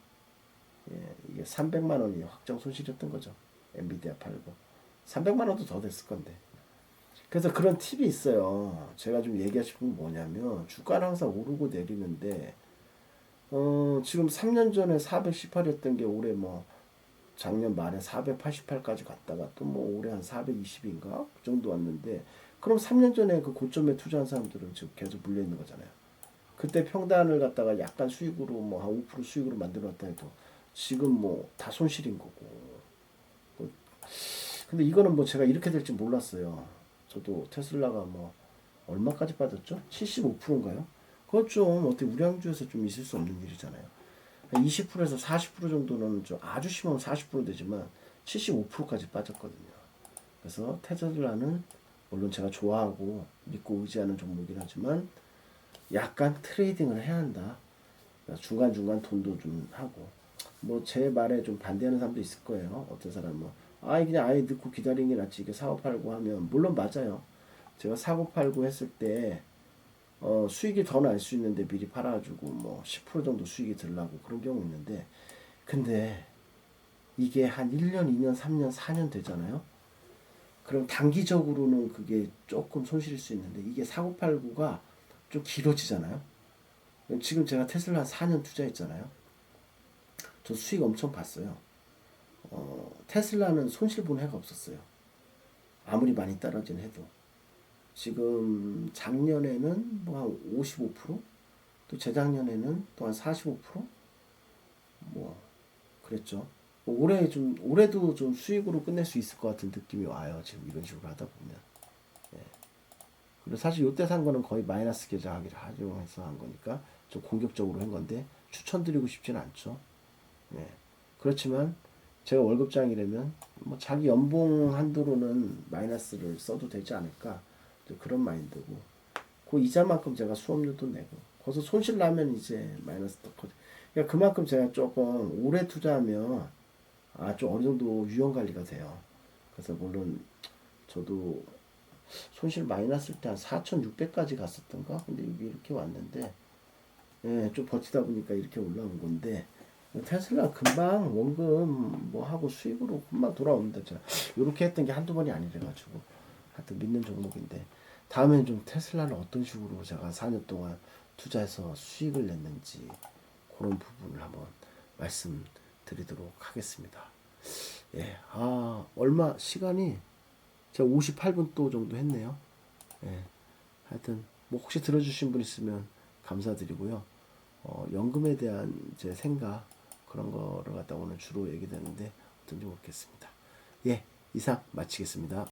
예, 이게 300만 원이 확정 손실이었던 거죠. 엔비디아 팔고 300만 원도 더 됐을 건데. 그래서 그런 팁이 있어요. 제가 좀 얘기하고 싶은 건 뭐냐면, 주가는 항상 오르고 내리는데, 지금 3년 전에 418이었던 게 올해 뭐 작년 말에 488까지 갔다가 또 뭐 올해 한 420인가 그 정도 왔는데, 그럼 3년 전에 그 고점에 투자한 사람들은 지금 계속 물려 있는 거잖아요. 그때 평단을 갖다가 약간 수익으로 뭐 한 5% 수익으로 만들어 놨다 해도 지금 뭐 다 손실인 거고. 뭐, 근데 이거는 뭐 제가 이렇게 될지 몰랐어요. 저도 테슬라가 뭐 얼마까지 빠졌죠? 75%인가요? 그것 좀 어떻게 우량주에서 좀 있을 수 없는 일이잖아요. 20%에서 40% 정도는 좀 아주 심하면 40% 되지만 75%까지 빠졌거든요. 그래서 테슬라는 물론 제가 좋아하고 믿고 의지하는 종목이긴 하지만 약간 트레이딩을 해야 한다. 중간중간 돈도 좀 하고, 뭐 제 말에 좀 반대하는 사람도 있을 거예요. 어떤 사람은 그냥 아예 넣고 기다리는 게 낫지, 이게 사고 팔고 하면. 물론 맞아요. 제가 사고 팔고 했을 때 수익이 더 날 수 있는데 미리 팔아가지고 뭐 10% 정도 수익이 들라고 그런 경우 있는데, 근데 이게 한 1년, 2년, 3년, 4년 되잖아요. 그럼 단기적으로는 그게 조금 손실일 수 있는데, 이게 사고 팔고가 좀 길어지잖아요. 지금 제가 테슬라 한 4년 투자했잖아요. 저 수익 엄청 봤어요. 테슬라는 손실 본 해가 없었어요. 아무리 많이 떨어진 해도. 지금 작년에는 뭐 한 55%? 또 재작년에는 또 한 45%? 뭐 그랬죠. 뭐 올해도 좀 수익으로 끝낼 수 있을 것 같은 느낌이 와요. 지금 이런 식으로 하다 보면. 예. 그리고 사실 요때 산 거는 거의 마이너스 계좌를 활용해서 한 거니까 좀 공격적으로 한 건데 추천드리고 싶진 않죠. 예. 그렇지만 제가 월급장이라면 뭐 자기 연봉 한도로는 마이너스를 써도 되지 않을까, 그런 마인드고, 그 이자만큼 제가 수업료도 내고, 거기서 손실 나면 이제 마이너스 더 커져. 그러니까 그만큼 제가 조금 오래 투자하면 좀 어느 정도 유형 관리가 돼요. 그래서 물론 저도 손실 많이 났을 때 한 4,600까지 갔었던가? 근데 여기 이렇게 왔는데, 예, 좀 버티다 보니까 이렇게 올라온 건데, 테슬라 금방 원금 뭐 하고 수익으로 금방 돌아옵니다. 제가 이렇게 했던 게 한두 번이 아니래가지고 하여튼 믿는 종목인데, 다음엔 좀 테슬라는 어떤 식으로 제가 4년 동안 투자해서 수익을 냈는지 그런 부분을 한번 말씀드리도록 하겠습니다. 예, 얼마 시간이 제가 58분 또 정도 했네요. 예, 하여튼 뭐 혹시 들어주신 분 있으면 감사드리고요. 연금에 대한 제 생각, 그런 거를 갖다 오늘 주로 얘기되는데 어떤지 모르겠습니다. 예, 이상 마치겠습니다.